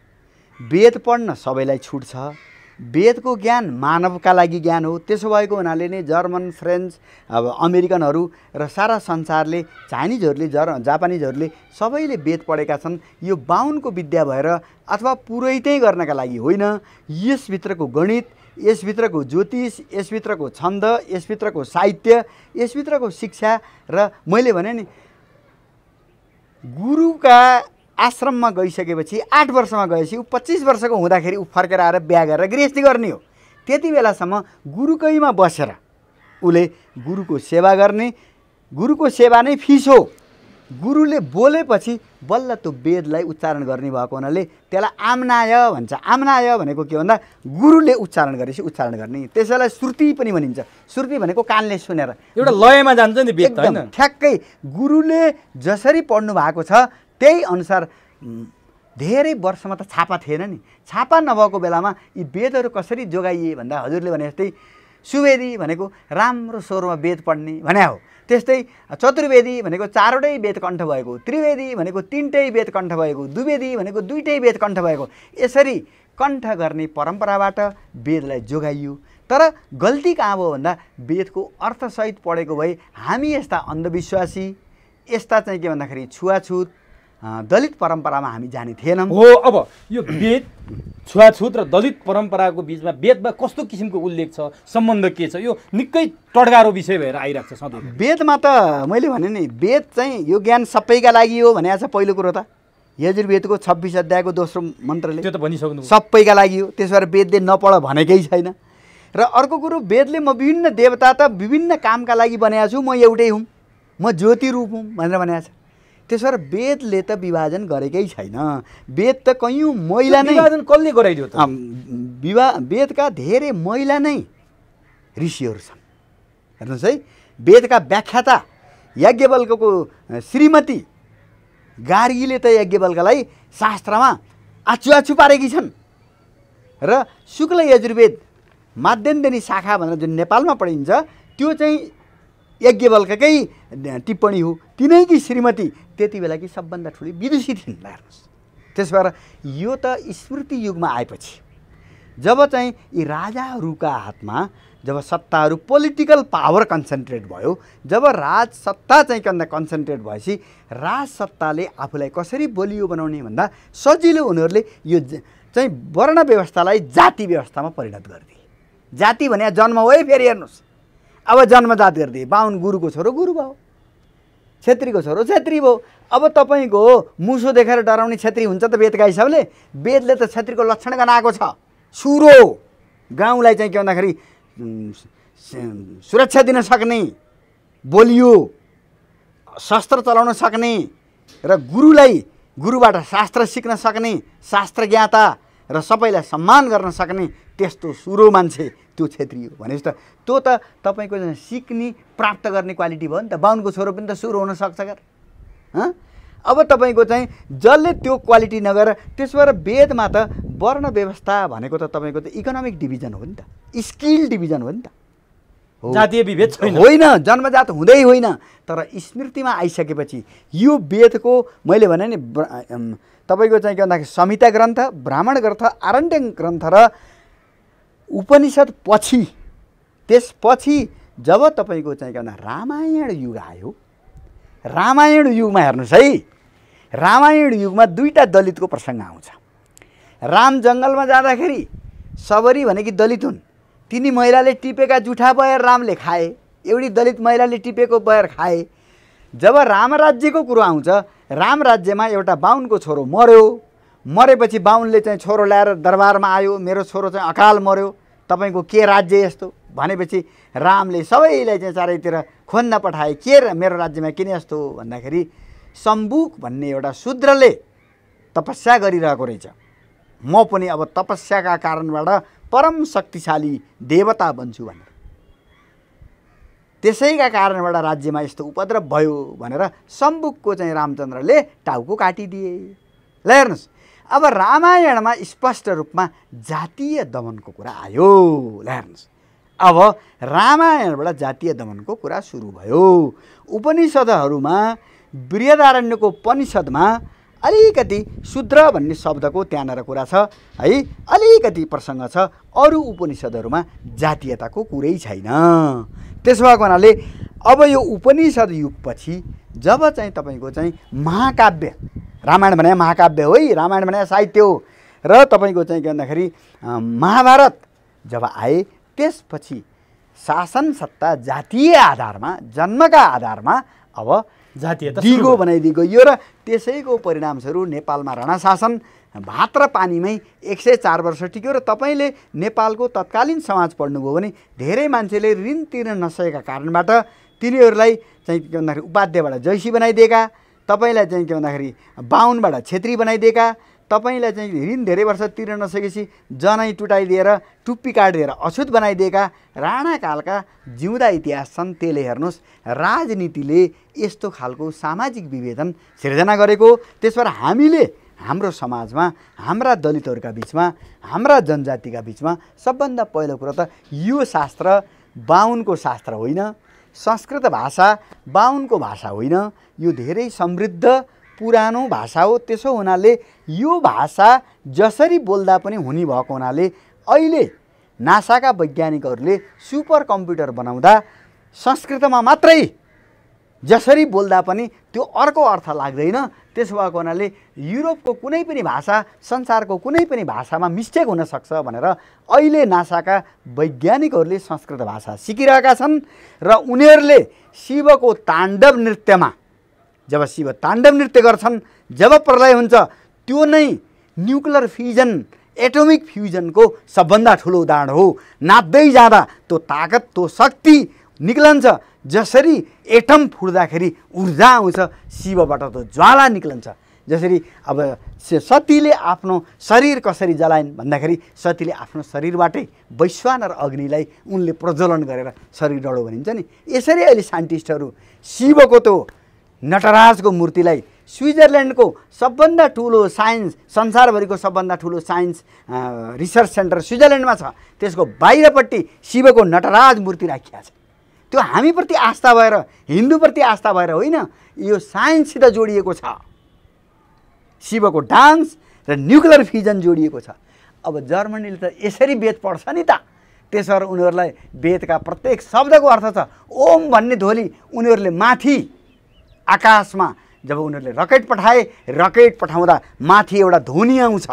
वेद पढ्न सबैलाई छुट छ, वेदको ज्ञान मानवका लागि ज्ञान हो। त्यसो भएको हुनाले नै जर्मन, फ्रेन्च, अब अमेरिकनहरू र सारा संसारले, चाइनिजहरूले, जापानिजहरूले सबैले वेद पढेका छन्। यो बाहुनको विद्या भएर अथवा पुरोहितै गर्नका लागि होइन। यसभित्रको गणित, यसभित्रको ज्योतिष, यसभित्रको छन्द, यसभित्रको साहित्य, यसभित्रको शिक्षा र मैले भने नि गुरुका आश्रममा गइसकेपछि 8 वर्षमा गएपछि ऊ 25 वर्षको हुँदाखेरि ऊ फर्केर आएर बिहा गरेर गृहस्थी गर्ने हो। त्यति बेलासम्म गुरुकैमा बसेर उसले गुरुको सेवा गर्ने। गुरुको सेवा नै फिस हो। गुरुले बोलेपछि बल्ल त्यो वेदलाई उच्चारण गर्ने भएको हुनाले त्यसलाई आम्नाय भन्छ। आम्नाय भनेको के भन्दा गुरुले उच्चारण गरेपछि उच्चारण गर्ने, त्यसैलाई श्रुति पनि भनिन्छ। श्रुति भनेको कानले सुनेर एउटा लयमा जान्छ नि वेद, हैन? ठ्याक्कै गुरुले जसरी पढ्नु भएको छ त्यही अनुसार। धेरै वर्षमा त छापा थिएन नि, छापा नभएको बेलामा यी वेदहरू कसरी जोगाइए भन्दा हजुरले भने जस्तै सुवेदी भनेको राम्रो स्वरमा वेद पढ्ने भने हो, त्यस्तै चतुर्वेदी भनेको 4वटै वेद कण्ठ भएको, त्रिवेदी भनेको 3टै वेद कण्ठ भएको, द्विवेदी भनेको 2टै वेद कण्ठ भएको, यसरी कण्ठ गर्ने परम्पराबाट वेदलाई जोगाइयो। तर गल्ती कहाँ भयो भन्दा वेदको अर्थसहित पढेको भए हामी यस्ता अन्धविश्वासी, यस्ता चाहिँ के भन्दाखेरि छुवाछुत दलित परम्परामा हामी जाने थिएनौँ। हो, अब यो वेद छुवाछुत र दलित परम्पराको बिचमा वेदमा कस्तो किसिमको उल्लेख छ, सम्बन्ध के छ, यो निकै टड्गारो विषय भएर आइरहेको छ सधैँ। वेदमा त मैले भने नि वेद चाहिँ यो ज्ञान सबैका लागि हो भनेको छ। पहिलो कुरो त यजुर्वेदको 26 अध्यायको दोस्रो मन्त्रले त्यो त भनिसक्नु सबैका लागि हो, त्यसो भएर वेदले नपढ भनेकै छैन। र अर्को कुरो वेदले म विभिन्न देवता त विभिन्न कामका लागि बनाएको छु, म एउटै हुँ, म ज्योति रूप हुँ भनेर भनेको छ। त्यसो भएर वेदले त विभाजन गरेकै छैन। वेद त कयौँ महिला नै विभाजन कसले गराइदियो त? वेदका धेरै महिला नै ऋषिहरू छन्। हेर्नुहोस् है, वेदका व्याख्याता याज्ञवल्क्यको श्रीमती गार्गीले त याज्ञवल्क्यलाई शास्त्रमा आचु पारेकी छन्। र शुक्ल यजुर्वेद माध्यन्दिनी शाखा भनेर जुन नेपालमा पढिन्छ त्यो चाहिँ याज्ञवल्क्यकै टिप्पणी हो। तिनैकी श्रीमती त्यति बेलाकी सबभन्दा ठुली विदुषी थिइन्। हेर्नुहोस्, त्यस भएर यो त स्मृति युगमा आएपछि जब चाहिँ यी राजाहरूका हातमा जब सत्ताहरू पोलिटिकल पावर कन्सन्ट्रेट भयो, जब राज सत्ता चाहिँ कन्सन्ट्रेट भएपछि राजसत्ताले आफूलाई कसरी बलियो बनाउने भन्दा सजिलो उनीहरूले यो चाहिँ वर्ण व्यवस्थालाई जाति व्यवस्थामा परिणत गरिदिए। जाति भने जन्म हो है, फेरि हेर्नुहोस् अब जन्मजात गरिदिए। बाहुन गुरुको छोरो गुरु भयो, छेत्रीको छोरो छेत्री भयो। अब तपाईँको मुसो देखेर डराउने छेत्री हुन्छ त वेदका हिसाबले? वेदले त छेत्रीको लक्षण गनाएको छ। सुरो गाउँलाई चाहिँ के भन्दाखेरि सुरक्षा दिन सक्ने, बोलियो शस्त्र चलाउन सक्ने र गुरुबाट शास्त्र सिक्न सक्ने, शास्त्र ज्ञाता र सबैलाई सम्मान गर्न सक्ने त्यस्तो सुरो मान्छे त्यो छेत्री हो। भनेपछि त त्यो त तपाईँको सिक्ने प्राप्त गर्ने क्वालिटी भयो नि त। बाहुनको छोरो पनि त सुरो हुनसक्छ क्या। अब तपाईँको चाहिँ जसले त्यो क्वालिटी नगरेर, त्यसो भएर वेदमा त वर्ण व्यवस्था भनेको त तपाईँको त इकोनोमिक डिभिजन हो नि त, स्किल डिभिजन हो नि त, जातीय विभेद छैन, होइन, जन्मजात हुँदै होइन। तर स्मृतिमा आइसकेपछि यो वेदको मैले भने नि तपाईँको चाहिँ के भन्दाखेरि संहिता ग्रन्थ, ब्राह्मण ग्रन्थ, आरण्यक ग्रन्थ र उपनिषद पछि, त्यसपछि जब तपाईँको चाहिँ के भन्दा रामायण युग आयो, रामायण युगमा हेर्नुहोस् है, रामायण युगमा 2टा दलितको प्रसङ्ग आउँछ। राम जङ्गलमा जाँदाखेरि सबरी भनेकी दलित हुन्, तिनी महिलाले टिपेका जुठा बयर रामले खाए, एउटी दलित महिलाले टिपेको बयर खाए। जब रामराज्यको कुरो आउँछ, राम राज्यमा एउटा बाहुनको छोरो मर्यो, मरेपछि बाहुनले चाहिँ छोरो ल्याएर दरबारमा आयो, मेरो छोरो चाहिँ अकाल मर्यो, तपाईँको के राज्य यस्तो भनेपछि रामले सबैलाई चाहिँ चारैतिर खोज्न पठाए, के मेरो राज्यमा किन यस्तो भन्दाखेरि सम्बुक भन्ने एउटा शूद्रले तपस्या गरिरहेको रहेछ, म पनि अब तपस्याका कारणबाट परम शक्तिशाली देवता बन्छु भनेर, त्यसैका कारणबाट राज्यमा यस्तो उपद्रव भयो भनेर सम्बुकको चाहिँ रामचन्द्रले टाउको काटिदिए। ल हेर्नुहोस्, अब रामायणमा स्पष्ट रूपमा जातीय दमनको कुरा आयो। ल हेर्नुहोस्, अब रामायणबाट जातीय दमनको कुरा सुरु भयो। उपनिषदहरूमा बृहदारण्यको उपनिषदमा अलिकति शूद्र भन्ने शब्दको त्यहाँनिर कुरा छ है, अलिकति प्रसङ्ग छ। अरू उपनिषदहरूमा जातीयताको कुरै छैन। त्यसो भएको हुनाले अब यो उपनिषद युगपछि जब चाहिँ तपाईँको चाहिँ महाकाव्य, रामायण भने महाकाव्य हो है, रामायण भने साहित्य हो, र तपाईँको चाहिँ के भन्दाखेरि महाभारत जब आए, त्यसपछि शासन सत्ता जातीय आधारमा, जन्मका आधारमा अब जातीयता दिगो बनाइदिएको यो, र त्यसैको परिणामस्वरूप नेपालमा राणा शासन भात र पानीमै 104 वर्ष टिक्यो। र तपाईँले नेपालको तत्कालीन समाज पढ्नुभयो भने धेरै मान्छेले ऋण तिर्न नसकेका कारणबाट तिनीहरूलाई चाहिँ के भन्दाखेरि उपाध्यायबाट जैसी बनाइदिएका, तपाईँलाई चाहिँ के भन्दाखेरि बाहुनबाट छेत्री बनाइदिएका, तपाईँलाई चाहिँ ऋण धेरै वर्ष तिर्न नसकेपछि जनै टुटाइदिएर टुप्पी काटिदिएर अछुत बनाइदिएका राणाकालका जिउँदा इतिहास छन्। त्यसले हेर्नुहोस् राजनीतिले यस्तो खालको सामाजिक विभेदन सिर्जना गरेको। त्यसबाट हामीले हाम्रो समाजमा हाम्रा दलितहरूका बिचमा हाम्रा जनजातिका बिचमा सबभन्दा पहिलो कुरो त यो शास्त्र बाहुनको शास्त्र होइन, संस्कृत भाषा बाहुनको भाषा होइन, यो धेरै समृद्ध पुरानो भाषा हो। त्यसो हुनाले यो भाषा जसरी बोल्दा पनि हुने भएको हुनाले अहिले नासाका वैज्ञानिकहरूले सुपर कम्प्युटर बनाउँदा संस्कृतमा मात्रै जसरी बोल्दा पनि त्यो अर्को अर्थ लाग्दैन। त्यसो भएको हुनाले युरोपको कुनै पनि भाषा संसारको कुनै पनि भाषामा मिस्टेक हुनसक्छ भनेर अहिले नासाका वैज्ञानिकहरूले संस्कृत भाषा सिकिरहेका छन्। र उनीहरूले शिवको ताण्डव नृत्यमा जब शिव ताण्डव नृत्य गर्छन्, जब प्रलय हुन्छ, त्यो नै न्युक्लियर फ्युजन एटोमिक फ्युजनको सबभन्दा ठुलो उदाहरण हो। नाच्दै जाँदा त्यो ताकत त्यो शक्ति निक्लन्छ। जसरी एटम फुट्दाखेरि ऊर्जा आउँछ, शिवबाट त्यो ज्वाला निक्लन्छ। जसरी अब सतीले आफ्नो शरीर कसरी जलाइन् भन्दाखेरि सतीले आफ्नो शरीरबाटै वैश्वानर अग्निलाई उनले प्रज्वलन गरेर शरीर डढो भनिन्छ नि। यसरी अहिले साइन्टिस्टहरू शिवको त्यो नटराजको मूर्तिलाई स्विजरल्यान्डको सबभन्दा ठुलो साइन्स संसारभरिको सबभन्दा ठुलो साइन्स रिसर्च सेन्टर स्विजरल्यान्डमा छ, त्यसको बाहिरपट्टि शिवको नटराज मूर्ति राखिएको छ। त्यो हामीप्रति आस्था भएर हिन्दूप्रति आस्था भएर होइन, यो साइन्ससित जोडिएको छ। शिवको डान्स र न्युक्लियर फ्युजन जोडिएको छ। अब जर्मनीले त यसरी वेद पढ्छ नि त, त्यसबाट उनीहरूलाई वेदका प्रत्येक शब्दको अर्थ छ। ओम भन्ने ध्वनि उनीहरूले माथि आकाशमा जब उनीहरूले रकेट पठाए, रकेट पठाउँदा माथि एउटा ध्वनि आउँछ।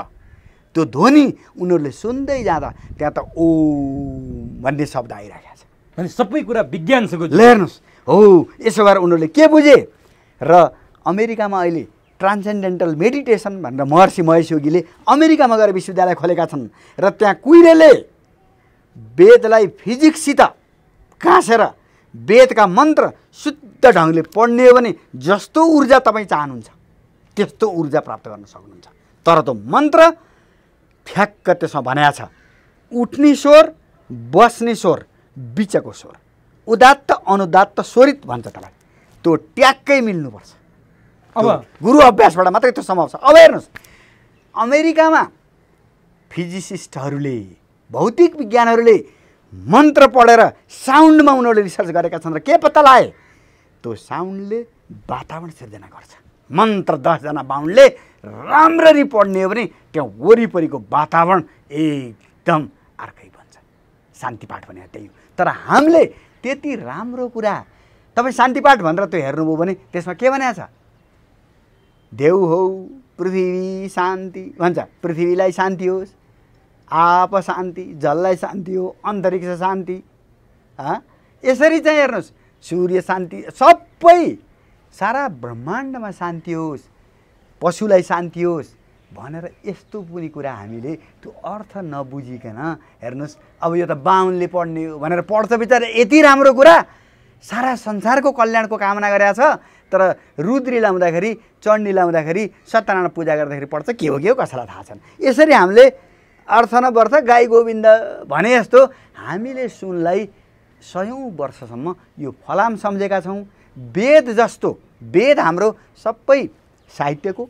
त्यो ध्वनि उनीहरूले सुन्दै जाँदा त्यहाँ त ओम भन्ने शब्द आइरहेको छ। भने सबै कुरा विज्ञानसँग हेर्नुहोस् हो। यसो गरेर उनीहरूले के बुझे र अमेरिकामा अहिले ट्रान्सेन्डेन्टल मेडिटेसन भनेर महर्षि महेश योगीले अमेरिकामा गएर विश्वविद्यालय खोलेका छन्। र त्यहाँ कुइरेले वेदलाई फिजिक्ससित गाँसेर वेदका मन्त्र शुद्ध ढङ्गले पढ्ने हो भने जस्तो ऊर्जा तपाईँ चाहनुहुन्छ त्यस्तो ऊर्जा प्राप्त गर्न सक्नुहुन्छ। तर त्यो मन्त्र ठ्याक्क त्यसमा भनेको छ, उठ्ने स्वर, बस्ने स्वर, बिचको स्वर, उदात्त अनुदात्त स्वरित भन्छ तपाईँ, त्यो ट्याक्कै मिल्नुपर्छ। अब गुरु अभ्यासबाट मात्रै त्यो सम्भव छ। अब हेर्नुहोस् अमेरिकामा फिजिसिस्टहरूले भौतिक विज्ञानहरूले मन्त्र पढेर साउन्डमा उनीहरूले रिसर्च गरेका छन् र के पत्ता लाए, त्यो साउन्डले वातावरण सिर्जना गर्छ। मन्त्र 10 जना बाहुनले राम्ररी पढ्ने हो भने त्यहाँ वरिपरिको वातावरण एकदम अर्कै बन्छ। शान्तिपाठ भनेर त्यही हो। तर हामीले त्यति राम्रो कुरा तपाईँ शान्तिपाठ भनेर त्यो हेर्नुभयो भने त्यसमा के भनेको छ, देउ हौ पृथ्वी शान्ति भन्छ, पृथ्वीलाई शान्ति होस्, आप शान्ति, जललाई शान्ति हो, अन्तरिक्ष शान्ति। यसरी चाहिँ हेर्नुहोस् सूर्य शान्ति, सबै सारा ब्रह्माण्डमा शान्ति होस्, पशुलाई शान्ति होस् भनेर यस्तो पनि कुरा हामीले त्यो अर्थ नबुझिकन हेर्नुहोस्। अब यो त बाहुनले पढ्ने हो भनेर पढ्छ बिचारा, यति राम्रो कुरा सारा संसारको कल्याणको कामना गरेको छ। तर रुद्री लाउँदाखेरि चण्डी लाउँदाखेरि सत्यनारायण पूजा गर्दाखेरि पढ्छ, के हो कसैलाई थाहा छैन। यसरी हामीले अर्थ नवर्थ गाई गोविन्द भने जस्तो हामीले सुनलाई 100औं वर्षसम्म यो फलाम सम्झेका छौँ। वेद जस्तो वेद हाम्रो सबै साहित्यको,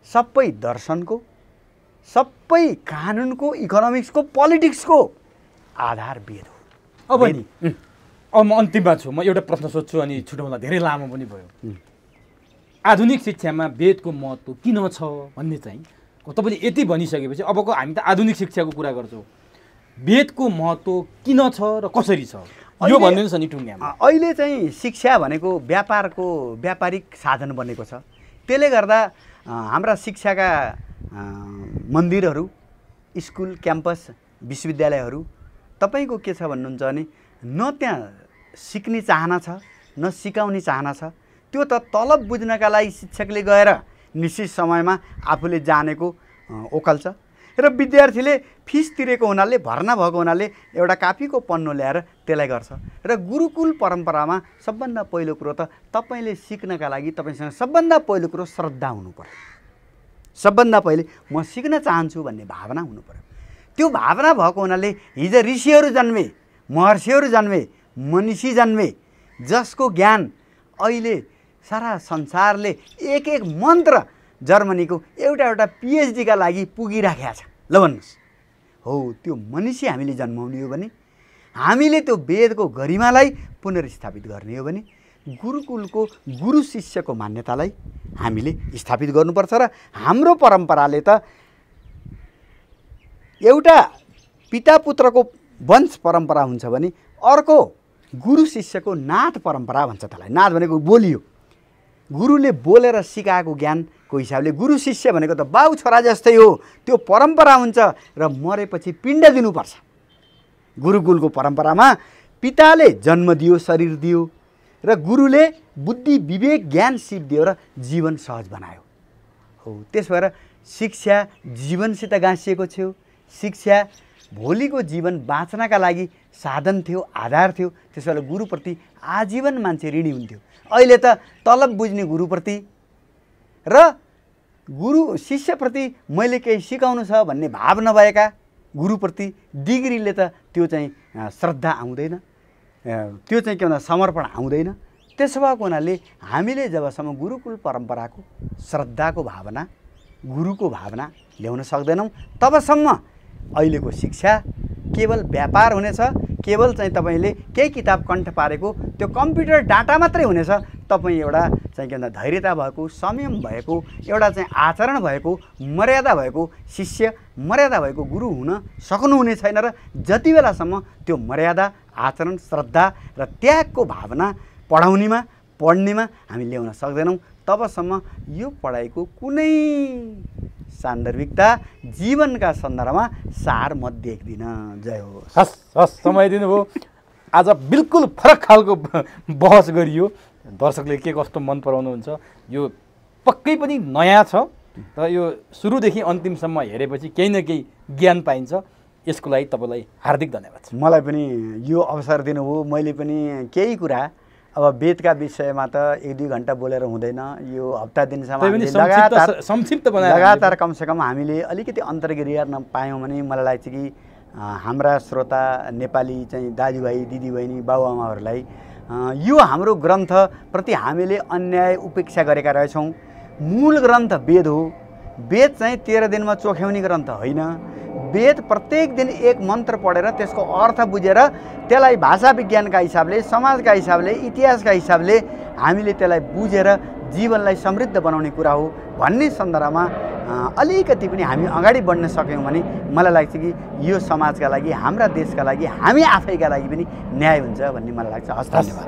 सबै दर्शनको, सबै कानुनको, इकोनोमिक्सको, पोलिटिक्सको आधार वेद हो। अब म अन्तिममा छु, म एउटा प्रश्न सोध्छु अनि छुट्याउँदा धेरै लामो पनि भयो। आधुनिक शिक्षामा वेदको महत्त्व किन छ भन्ने चाहिँ तपाईँले यति भनिसकेपछि अबको हामी त आधुनिक शिक्षाको कुरा गर्छौँ, वेदको महत्त्व किन छ र कसरी छ यो भनिदिनुहोस् नि टुङ्ग्यामा। अहिले चाहिँ शिक्षा भनेको व्यापारिक साधन बनेको छ। त्यसले गर्दा हाम्रा शिक्षाका मन्दिरहरू, स्कुल, क्याम्पस, विश्वविद्यालयहरू तपाईँको के छ भन्नुहुन्छ भने न त्यहाँ सिक्ने चाहना छ न सिकाउने चाहना छ। त्यो त तलब बुझ्नका लागि शिक्षकले गएर निश्चित समयमा आफूले जानेको ओकल्छ। र विद्यार्थीले फिस तिरेको हुनाले भर्ना भएको हुनाले एउटा कापीको पन्नो ल्याएर त्यसलाई गर्छ। र गुरुकुल परम्परामा सबभन्दा पहिलो कुरो त तपाईँले सिक्नका लागि तपाईँसँग सबभन्दा पहिलो कुरो श्रद्धा हुनु पर्यो। सबभन्दा पहिले म सिक्न चाहन्छु भन्ने भावना हुनु पर्यो। त्यो भावना भएको हुनाले हिजो ऋषिहरू जन्मे, महर्षिहरू जन्मे, मनीषी जन्मे, जसको ज्ञान अहिले सारा संसारले एक एक मन्त्र जर्मनीको एउटा एउटा पिएचडीका लागि पुगिराखेको छ। ल भन्नुहोस्, हो त्यो मनीषी हामीले जन्माउने हो भने, हामीले त्यो वेदको गरिमालाई पुनर्स्थापित गर्ने हो भने गुरुकुलको गुरु शिष्यको मान्यतालाई हामीले स्थापित गर्नुपर्छ। र हाम्रो परम्पराले त एउटा पिता पुत्रको वंश परम्परा हुन्छ भने अर्को गुरु शिष्यको नाथ परम्परा भन्छ। त्यसलाई नाथ भनेको बोलियो, गुरुले बोलेर सिकाएको ज्ञानको हिसाबले गुरु शिष्य भनेको त बाउ छोरा जस्तै हो। त्यो परम्परा हुन्छ र मरेपछि पिण्ड दिनुपर्छ। गुरुकुलको परम्परामा पिताले जन्म दियो, शरीर दियो, र गुरुले बुद्धि विवेक ज्ञान सिप दियो र जीवन सहज बनायो। हो त्यस भएर शिक्षा जीवनसित गाँसिएको थियो। शिक्षा भोलिको जीवन बाँच्नका लागि साधन थियो, आधार थियो। त्यस बेला गुरुप्रति आजीवन मान्छे ऋणी हुन्थ्यो। अहिले त तलब बुझ्ने गुरुप्रति र गुरु शिष्यप्रति मैले केही सिकाउनु छ भन्ने भाव नभएका गुरुप्रति डिग्रीले त त्यो चाहिँ श्रद्धा आउँदैन, त्यो चाहिँ के भन्दा समर्पण आउँदैन। त्यसो भएको हुनाले हामीले जबसम्म गुरुकुल परम्पराको श्रद्धाको भावना, गुरुको भावना ल्याउन सक्दैनौँ तबसम्म अहिलेको शिक्षा केवल व्यापार हुनेछ। केवल चाहिँ तपाईँले केही किताब कण्ठ पारेको त्यो कम्प्युटर डाटा मात्रै हुनेछ। तपाईँ एउटा चाहिँ के भन्दा धैर्यता भएको, संयम भएको, एउटा चाहिँ आचरण भएको, मर्यादा भएको शिष्य, मर्यादा भएको गुरु हुन सक्नुहुने छैन। र जति बेलासम्म त्यो मर्यादा, आचरण, श्रद्धा र त्यागको भावना पढ्नेमा हामी ल्याउन सक्दैनौँ तबसम्म यो पढाइको कुनै सान्दर्भिकता जीवनका सन्दर्भमा सार म देख्दिनँ। जय होस्। हस् हस्, समय दिनुभयो। आज बिल्कुल फरक खालको बहस गरियो। दर्शकले के कस्तो मन पराउनुहुन्छ यो पक्कै पनि नयाँ छ र यो सुरुदेखि अन्तिमसम्म हेरेपछि केही न केही ज्ञान पाइन्छ। यसको लागि तपाईँलाई हार्दिक धन्यवाद। मलाई पनि यो अवसर दिनुभयो। मैले पनि केही कुरा अब वेदका विषयमा त 1-2 घन्टा बोलेर हुँदैन। यो हप्ता दिनसम्म लगातार कमसेकम हामीले अलिकति अन्तर्क्रिया गर्न पायौँ भने मलाई लाग्छ कि हाम्रा श्रोता नेपाली चाहिँ दाजुभाइ दिदीबहिनी बाबुआमाहरूलाई यो हाम्रो ग्रन्थप्रति हामीले अन्याय उपेक्षा गरेका रहेछौँ। मूल ग्रन्थ वेद हो। वेद चाहिँ 13 दिनमा चोख्याउने ग्रन्थ होइन। वेद प्रत्येक दिन एक मन्त्र पढेर त्यसको अर्थ बुझेर त्यसलाई भाषा विज्ञानका हिसाबले, समाजका हिसाबले, इतिहासका हिसाबले हामीले त्यसलाई बुझेर जीवनलाई समृद्ध बनाउने कुरा हो भन्ने सन्दर्भमा अलिकति पनि हामी अगाडि बढ्न सक्यौँ भने मलाई लाग्छ कि यो समाजका लागि, हाम्रा देशका लागि, हामी आफैका लागि पनि न्याय हुन्छ भन्ने मलाई लाग्छ। हस्, धन्यवाद।